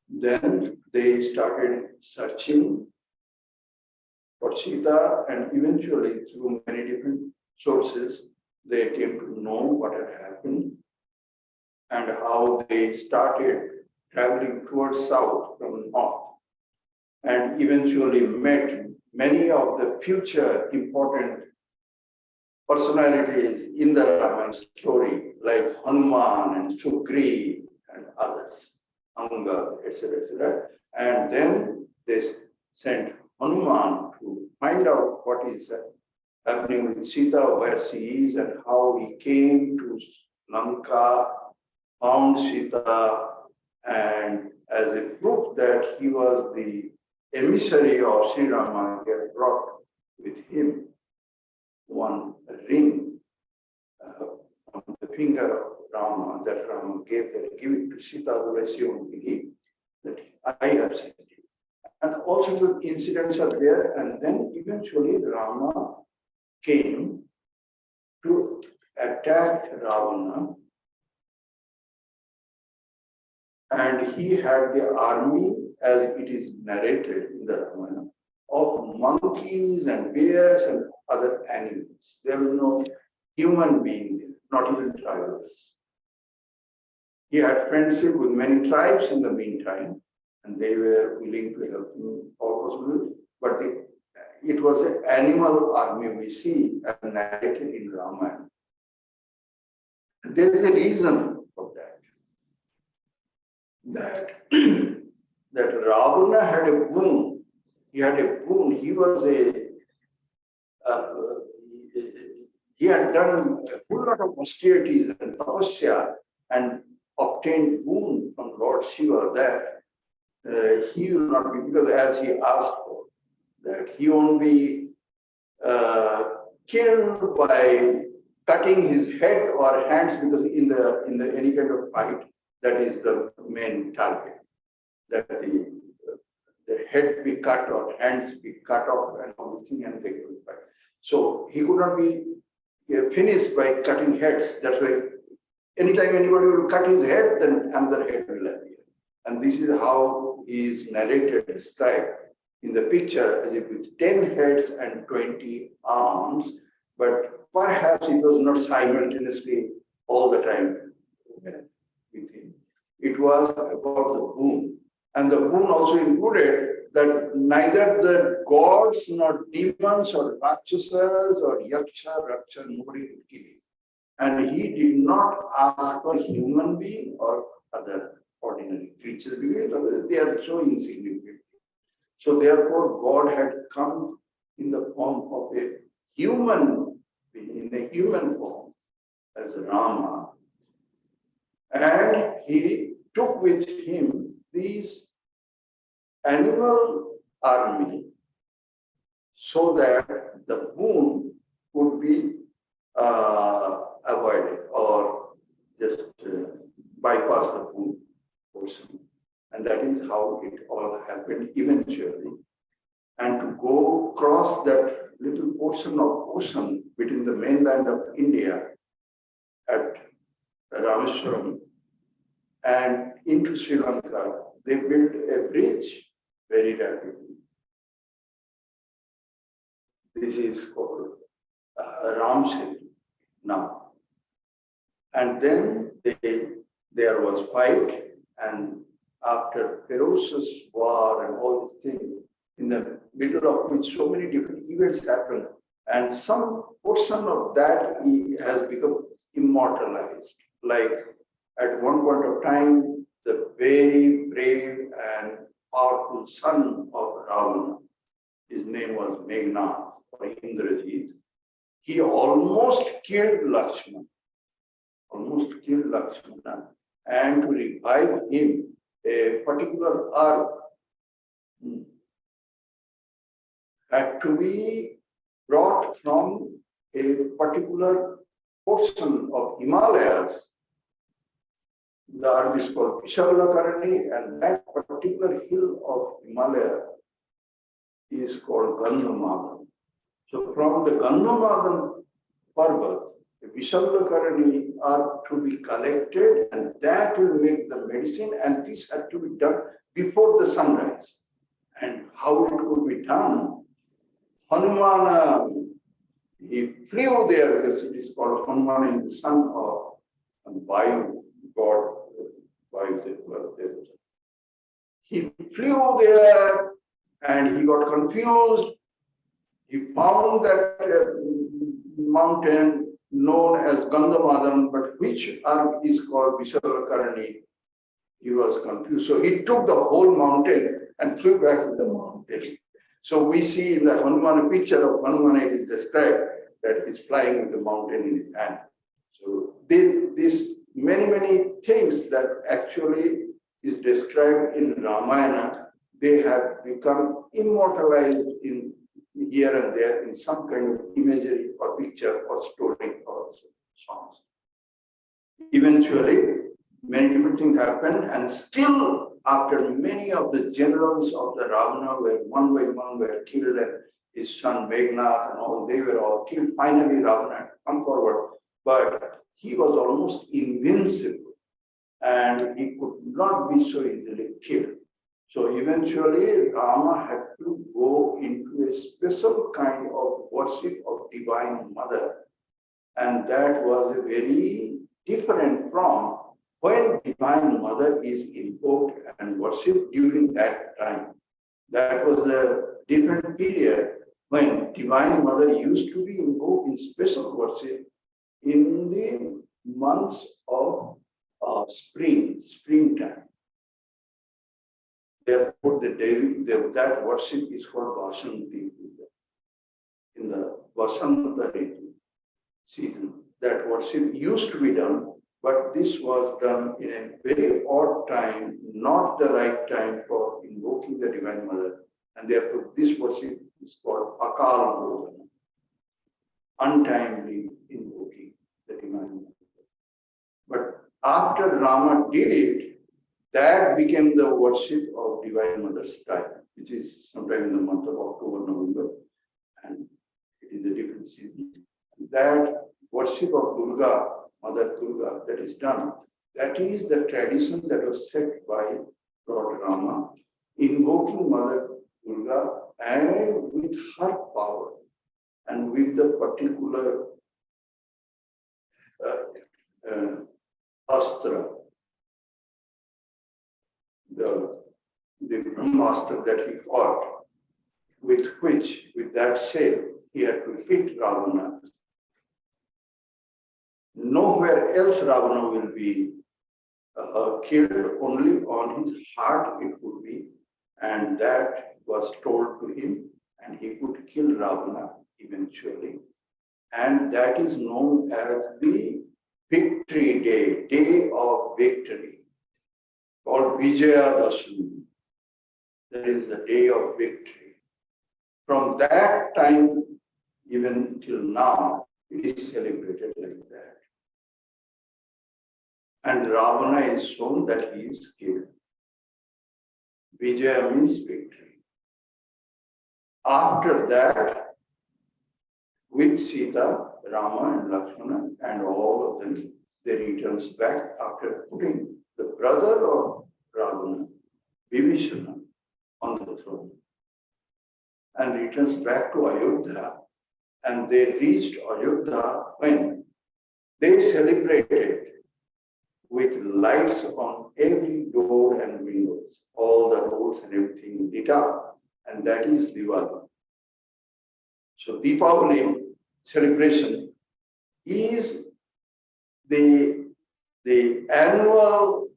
then they started searching for Sita, and eventually through many different sources, they came to know what had happened and how they started traveling towards south from north, and eventually met many of the future important personalities in the Ramayana story, like Hanuman and Sugriv and others, Anga, etc. And then they sent Hanuman to find out what is happening with Sita, where she is, and how he came to Lanka, found Sita, and as a proof that he was the emissary of Sri Rama, he had brought with him one ring on the finger of Rama, that Rama gave, that give it to Sita, otherwise she won't believe that I have sent it. And all sorts of incidents are there, and then eventually Rama came to attack Ravana, and he had the army, as it is narrated in the Ramayana, of monkeys and bears and other animals. There was no human being there, not even tribals. He had friendship with many tribes in the meantime, and they were willing to help him all possible. But it was an animal army we see as narrated in Ramayana. There is a reason for that. That Ravana had a boon. He had a boon. He was he had done a whole lot of austerities and tapasya and obtained boon from Lord Shiva that he will not be, because as he asked for, that he won't be killed by cutting his head or hands, because in the any kind of fight, that is the main target, that the head be cut or hands be cut off and all this thing, and they will fight. So he could not be finished by cutting heads. That's why anytime anybody will cut his head, then another head will appear. And this is how he is narrated, described in the picture, as if with 10 heads and 20 arms, but perhaps it was not simultaneously all the time with him. It was about the boon. And the boon also included that neither the gods nor demons or rakshasas or yaksha, raksha, nobody could kill him. And he did not ask for human being or other ordinary creatures, because they are so insignificant. So therefore, God had come in the form of a human being, in a human form, as Rama, and he took with him these animal army so that the boon would be avoided or just bypass the boon portion. And that is how it all happened eventually. And to go across that little portion of ocean between the mainland of India at Rameswaram and into Sri Lanka, they built a bridge very rapidly. This is called Ram Setu now. And then there was fight, and after ferocious war and all these things, in the middle of which so many different events happened, and some portion of that has become immortalized. Like at one point of time, the very brave and powerful son of Ravana, his name was Meghnad or Indrajit, he almost killed Lakshmana, and to revive him, a particular herb had to be brought from a particular portion of Himalayas. The herb is called Vishallakarani, and that particular hill of Himalaya is called Gandhamadan. So from the Gandhamadan Parvat, the Vishallakarani are to be collected, and that will make the medicine, and this had to be done before the sunrise. And how it could be done? Hanumana, he flew there because it is called Hanumana, is the son of Vayu, god, Vayu. He flew there and he got confused. He found that mountain known as Gandhamadan, but which herb is called Vishallakarani. He was confused. So he took the whole mountain and flew back to the mountain. So we see in the Hanumana picture of Hanumana, it is described that he's flying with the mountain in his hand. So these many things that actually is described in Ramayana, they have become immortalized in here and there in some kind of imagery or picture or story or songs. Eventually, many different things happen, and still after many of the generals of the Ravana were one by one were killed, and his son Meghnad and all, they were all killed. Finally, Ravana had come forward, but he was almost invincible and he could not be so easily killed. So eventually, Rama had to go into a special kind of worship of Divine Mother. And that was a very different from when Divine Mother is invoked and worshipped during that time. That was a different period when Divine Mother used to be invoked in special worship in the months of springtime. Therefore, that worship is called Vasanti Puja. In the Vasanta season, that worship used to be done, but this was done in a very odd time, not the right time for invoking the Divine Mother. And therefore, this worship is called Akal Bodhana, untimely invoking the Divine Mother. But after Rama did it, that became the worship of Divine Mother's time, which is sometime in the month of October, November, and it is a different season. That worship of Durga, Mother Durga, that is done, that is the tradition that was set by Lord Rama, invoking Mother Durga and with her power and with the particular astra, the Brahmastra that he fought, with that sail, he had to hit Ravana. Nowhere else Ravana will be killed, only on his heart it would be, and that was told to him, and he could kill Ravana eventually. And that is known as the Victory Day, Day of Victory, called Vijayadashami. That is the day of victory. From that time, even till now, it is celebrated like that. And Ravana is shown that he is killed. Vijaya means victory. After that, with Sita, Rama and Lakshmana and all of them, they returns back after putting the brother of Ravana, Vibhishana, on the throne, and returns back to Ayodhya and they reached Ayodhya when they celebrated with lights on every door and windows, all the roads and everything lit up, and that is Diwali. So Deepavali celebration is the annual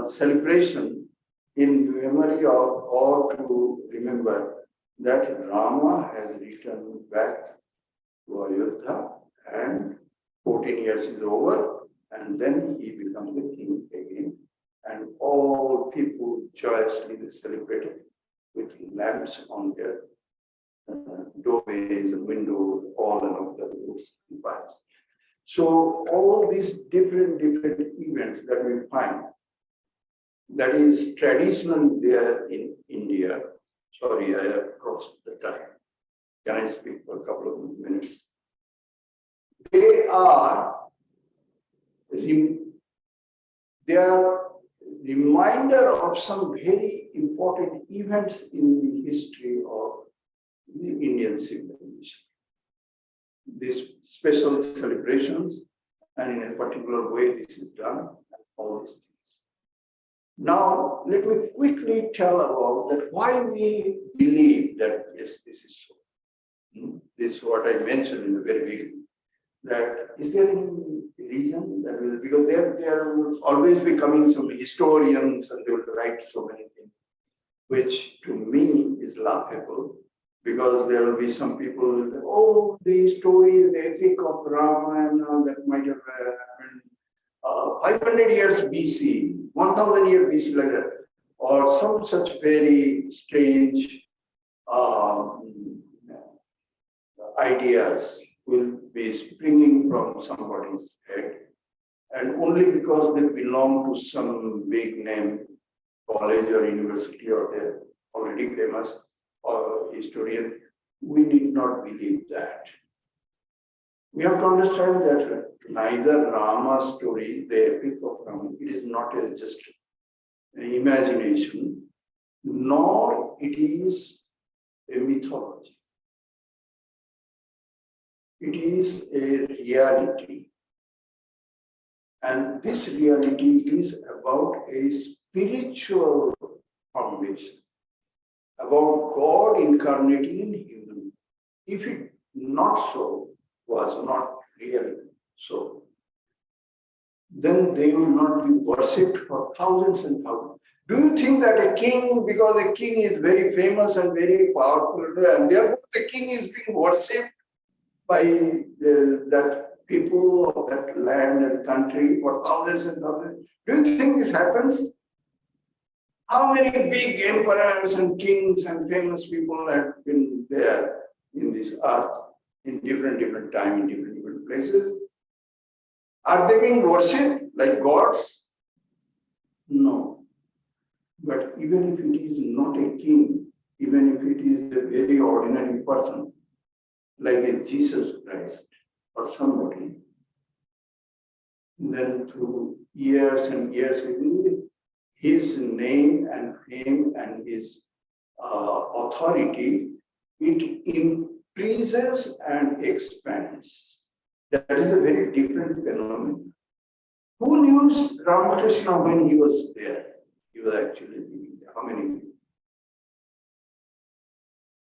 celebration in memory of or to remember that Rama has returned back to Ayodhya and 14 years is over, and then he becomes the king again. And all people joyously celebrate it with lamps on their doorways and windows, all along the roads and paths. So all these different events that we find, that is traditionally there in India. Sorry, I have crossed the time. Can I speak for a couple of minutes? They are reminder of some very important events in the history of the Indian civilization. These special celebrations, and in a particular way this is done, and all these things. Now, let me quickly tell about that why we believe that yes, this is so. This is what I mentioned in the very beginning. That is there any reason that will, because there will always be coming some historians and they will write so many things, which to me is laughable, because there will be some people, oh, the story, the epic of Rama and all that might have happened 500 years BC, 1000 years BC, like that, or some such very strange ideas will be springing from somebody's head, and only because they belong to some big name college or university or they're already famous or historian, we need not believe that. We have to understand that neither Rama's story, the epic of Rama, it is not just an imagination, nor it is a mythology. It is a reality. And this reality is about a spiritual foundation, about God incarnating in human. If it not so, was not really so, then they will not be worshipped for thousands and thousands. Do you think that a king, because a king is very famous and very powerful, and therefore the king is being worshipped by that people of that land and country for thousands and thousands? Do you think this happens? How many big emperors and kings and famous people have been there in this earth in different time, in different places? Are they being worshipped like gods? No. But even if it is not a king, even if it is a very ordinary person, like a Jesus Christ or somebody, then through years and years, his name and fame and his authority, it increases and expands. That is a very different phenomenon. Who knew Ramakrishna when he was there? He was actually living there. How many?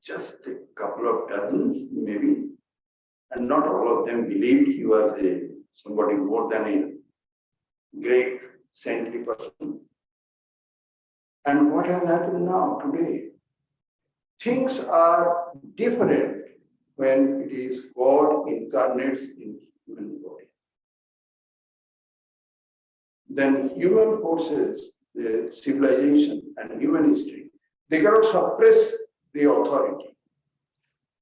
Just a couple of dozens, maybe. And not all of them believed he was somebody more than a great saintly person. And what has happened now, today? Things are different when it is God incarnates in human body. Then human forces, the civilization and human history, they cannot suppress the authority.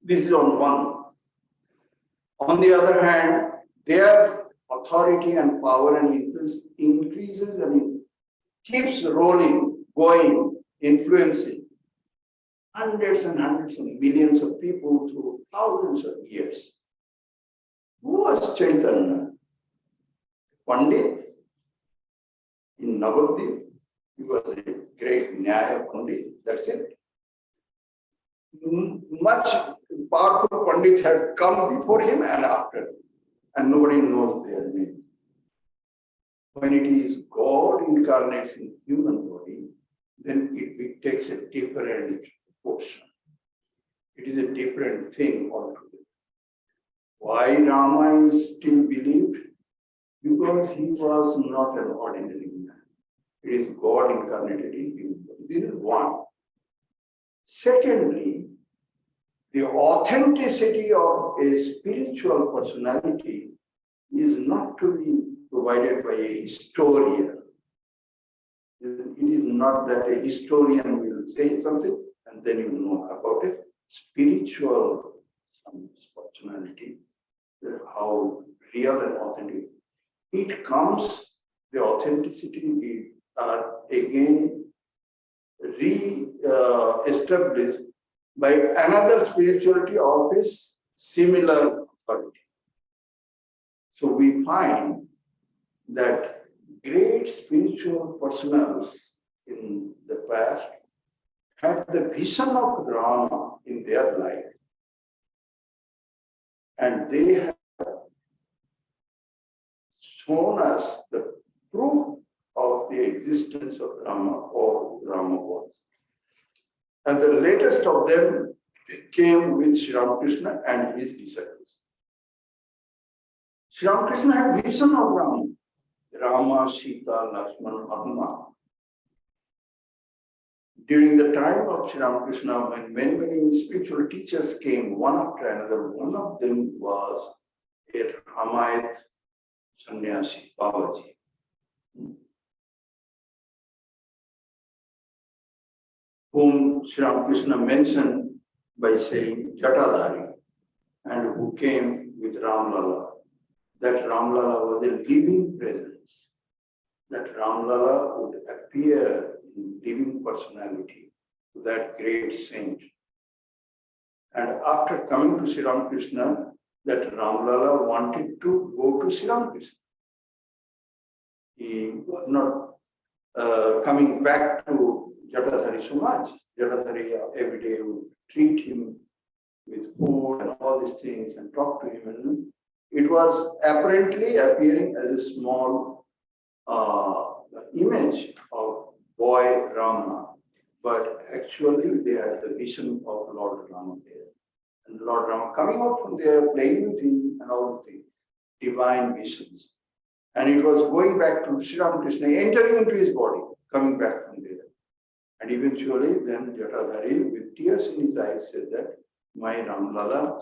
This is on one. On the other hand, their authority and power and influence increases and keeps rolling, going, influencing hundreds and hundreds of millions of people through thousands of years. Who was Chaitanya? Pandit in Navadvip. He was a great Nyaya Pandit, that's it. much powerful Pandits had come before him and after him, and nobody knows their name. When it is God incarnates in human body, then it takes a different portion. It is a different thing altogether. Why Rama is still believed? Because he was not an ordinary man. It is God incarnated in human body. This is one. Secondly, the authenticity of a spiritual personality is not to be provided by a historian. It is not that a historian will say something and then you know about it. Spiritual personality, how real and authentic. It comes, the authenticity are again re-established by another spirituality of a similar authority. So we find that great spiritual personals in the past had the vision of Rama in their life, and they have shown us the proof of the existence of Rama or Rama was. And the latest of them came with Sri Ramakrishna and his disciples. Sri Ramakrishna had vision of Rama, Sita, Lakshmana, Hanuman. During the time of Sri Ramakrishna, when many spiritual teachers came one after another, one of them was a Ramayat sannyasi, Babaji. Whom Sri Ramakrishna mentioned by saying Jatadhari, and who came with Ramlala. That Ramlala was a living presence. That Ramlala would appear in living personality to that great saint. And after coming to Sri Ramakrishna, that Ramlala wanted to go to Sri Ramakrishna. He was not coming back to Jatadhari so much. Jatadhari every day would treat him with food and all these things and talk to him. And it was apparently appearing as a small image of boy Rama, but actually they had the vision of Lord Rama there. And Lord Rama coming out from there, playing with him and all the things, divine visions. And it was going back to Sri Ramakrishna, entering into his body, coming back from there. And eventually then Jatadhari, with tears in his eyes, said that my Ramlala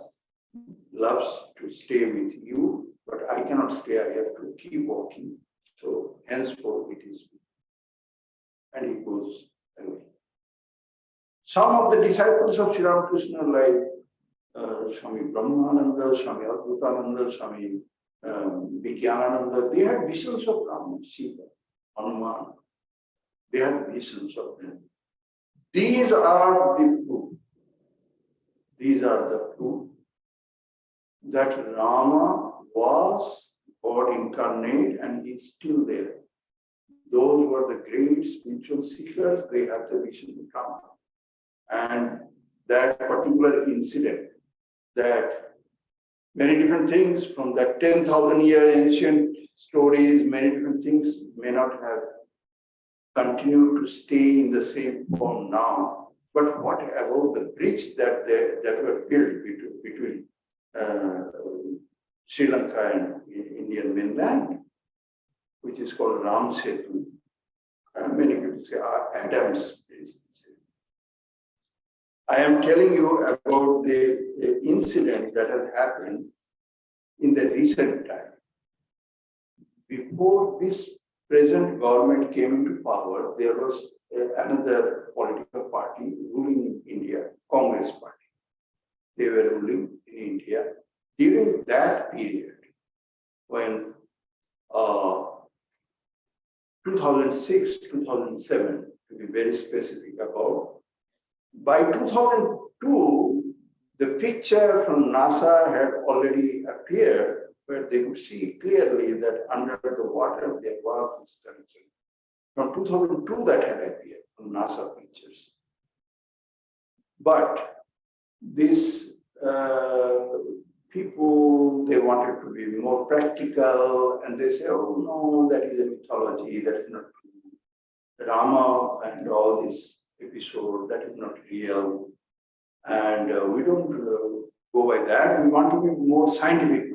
loves to stay with you, but I cannot stay, I have to keep walking. So henceforth it is. And he goes away. Some of the disciples of Sri Ramakrishna, like Swami Brahmananda, Swami Adbhutananda, Swami Vijnananda, they had visions of Rama, Sita, Hanuman. They had visions of them. These are the proof. These are the proof that Rama was God incarnate and he is still there. Those were the great spiritual seekers, they have the vision of Rama. And that particular incident, that many different things from that 10,000-year ancient stories, many different things may not have continued to stay in the same form now. But what about the bridge that were built between Sri Lanka and Indian mainland, which is called Ram Setu? Many people say Adam's Bridge. I am telling you about the incident that has happened in the recent time. Before this present government came into power, there was another political party ruling in India, Congress Party. They were ruling in India. During that period, when 2006, 2007, to be very specific about, by 2002, the picture from NASA had already appeared, where they could see clearly that under the water there was this connection. From 2002 that had appeared from NASA pictures. But these people, they wanted to be more practical, and they say, oh no, that is a mythology, that is not true. Rama and all this episode, that is not real. And we don't go by that. We want to be more scientific.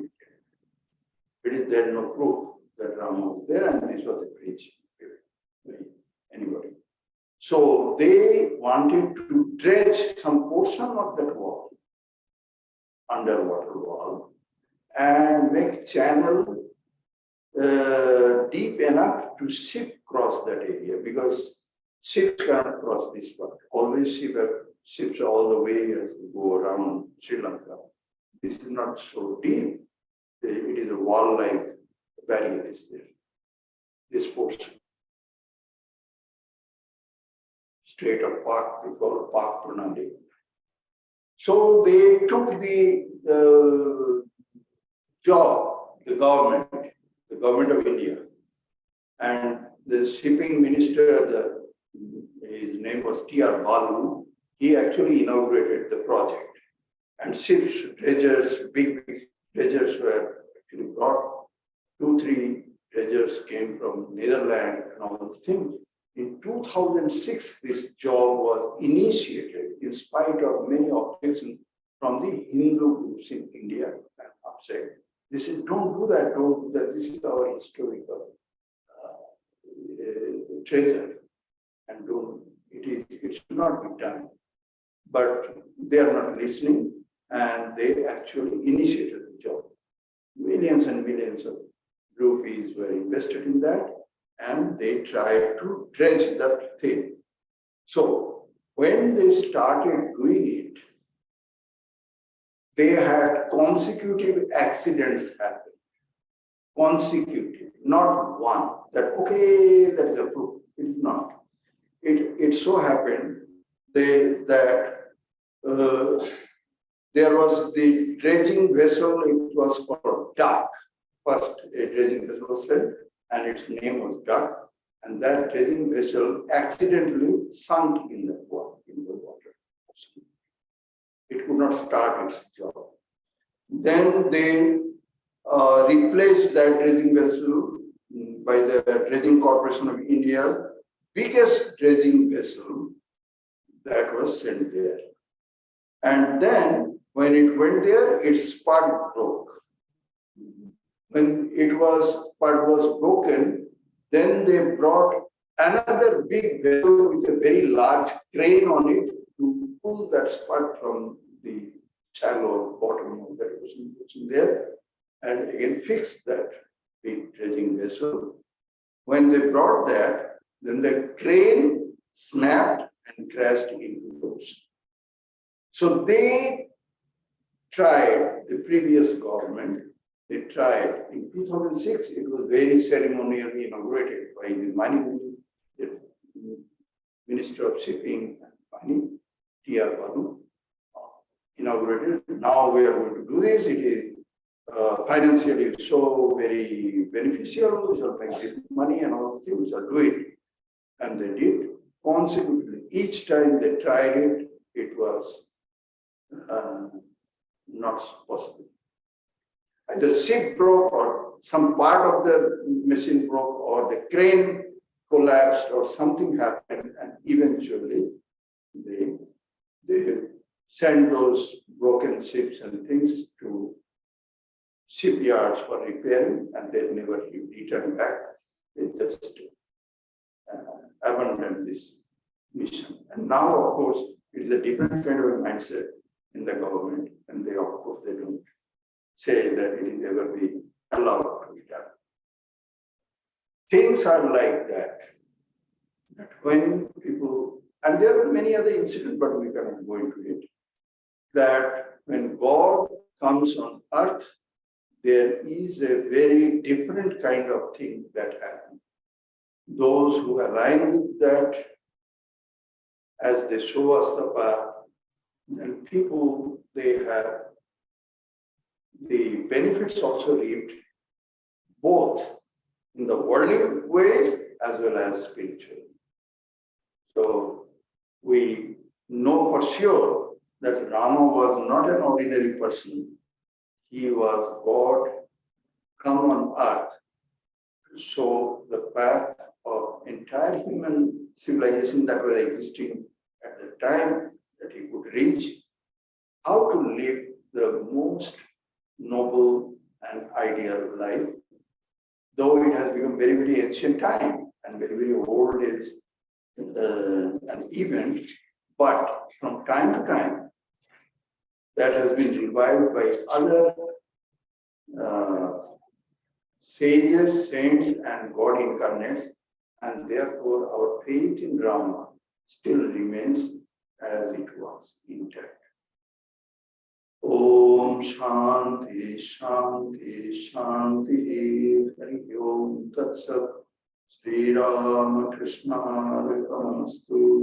There is no proof that Rama was there, and this was a preach. Anybody. So they wanted to dredge some portion of that wall, underwater wall, and make channel deep enough to ship cross that area, because ships cannot cross this part. Always ships all the way as we go around Sri Lanka. This is not so deep. It is a wall-like barrier is there. This portion. Strait of Park, they call Park Pranali. So they took the job, the government of India, and the shipping minister, his name was T.R. Balu, he actually inaugurated the project. And ships, dredgers, big dredgers were actually brought. 2-3 dredgers came from Netherlands and all those things. In 2006, this job was initiated in spite of many objections from the Hindu groups in India and outside. They said, don't do that, don't do that. This is our historical treasure, and it should not be done. But they are not listening, and they actually initiated the job. Millions and millions of rupees were invested in that, and they tried to dredge that thing. So when they started doing it, they had consecutive accidents happen. Consecutive, not one. That, okay, that is a proof. It is not. It so happened that there was the dredging vessel, it was called Duck. First, a dredging vessel was sent, and its name was Duck. And that dredging vessel accidentally sunk in the water. It could not start its job. Then they replaced that dredging vessel by the Dredging Corporation of India, biggest dredging vessel that was sent there. And then when it went there, its spud broke. When spud was broken, then they brought another big vessel with a very large crane on it to pull that spud from the shallow bottom of that ocean there, and again fix that big dredging vessel. When they brought that, then the crane snapped and crashed into the ocean. So they tried, the previous government, they tried. In 2006, it was very ceremonially inaugurated by the mining, the Minister of Shipping and Mining, T.R. Balu, inaugurated. Now we are going to do this. It is financially so very beneficial. We shall make this money and all the things. We shall do it. And they did consecutively. Each time they tried it, it was not possible. Either ship broke, or some part of the machine broke, or the crane collapsed, or something happened, and eventually they sent those broken ships and things to shipyards for repairing, and they never returned back. They just abandoned this mission. And now, of course, it is a different kind of a mindset in the government, and they, of course, they don't say that it is ever be allowed to be done. Things are like that. That when people, and there are many other incidents, but we cannot go into it, that when God comes on earth, there is a very different kind of thing that happens. Those who align with that, as they show us the path, then people, they have the benefits also reaped, both in the worldly ways as well as spiritually. So we know for sure that Rama was not an ordinary person. He was God come on earth to show the path of entire human civilization that was existing at the time that he could reach, how to live the most noble and ideal life, though it has become very, very ancient time and very, very old is an event, but from time to time, that has been revived by other sages, saints, and God incarnates, and therefore our faith in Rama still remains as it was intact. Om Shanti Shanti Shanti Hari Om Tat Sat Sri Rama Krishna Arpanastu.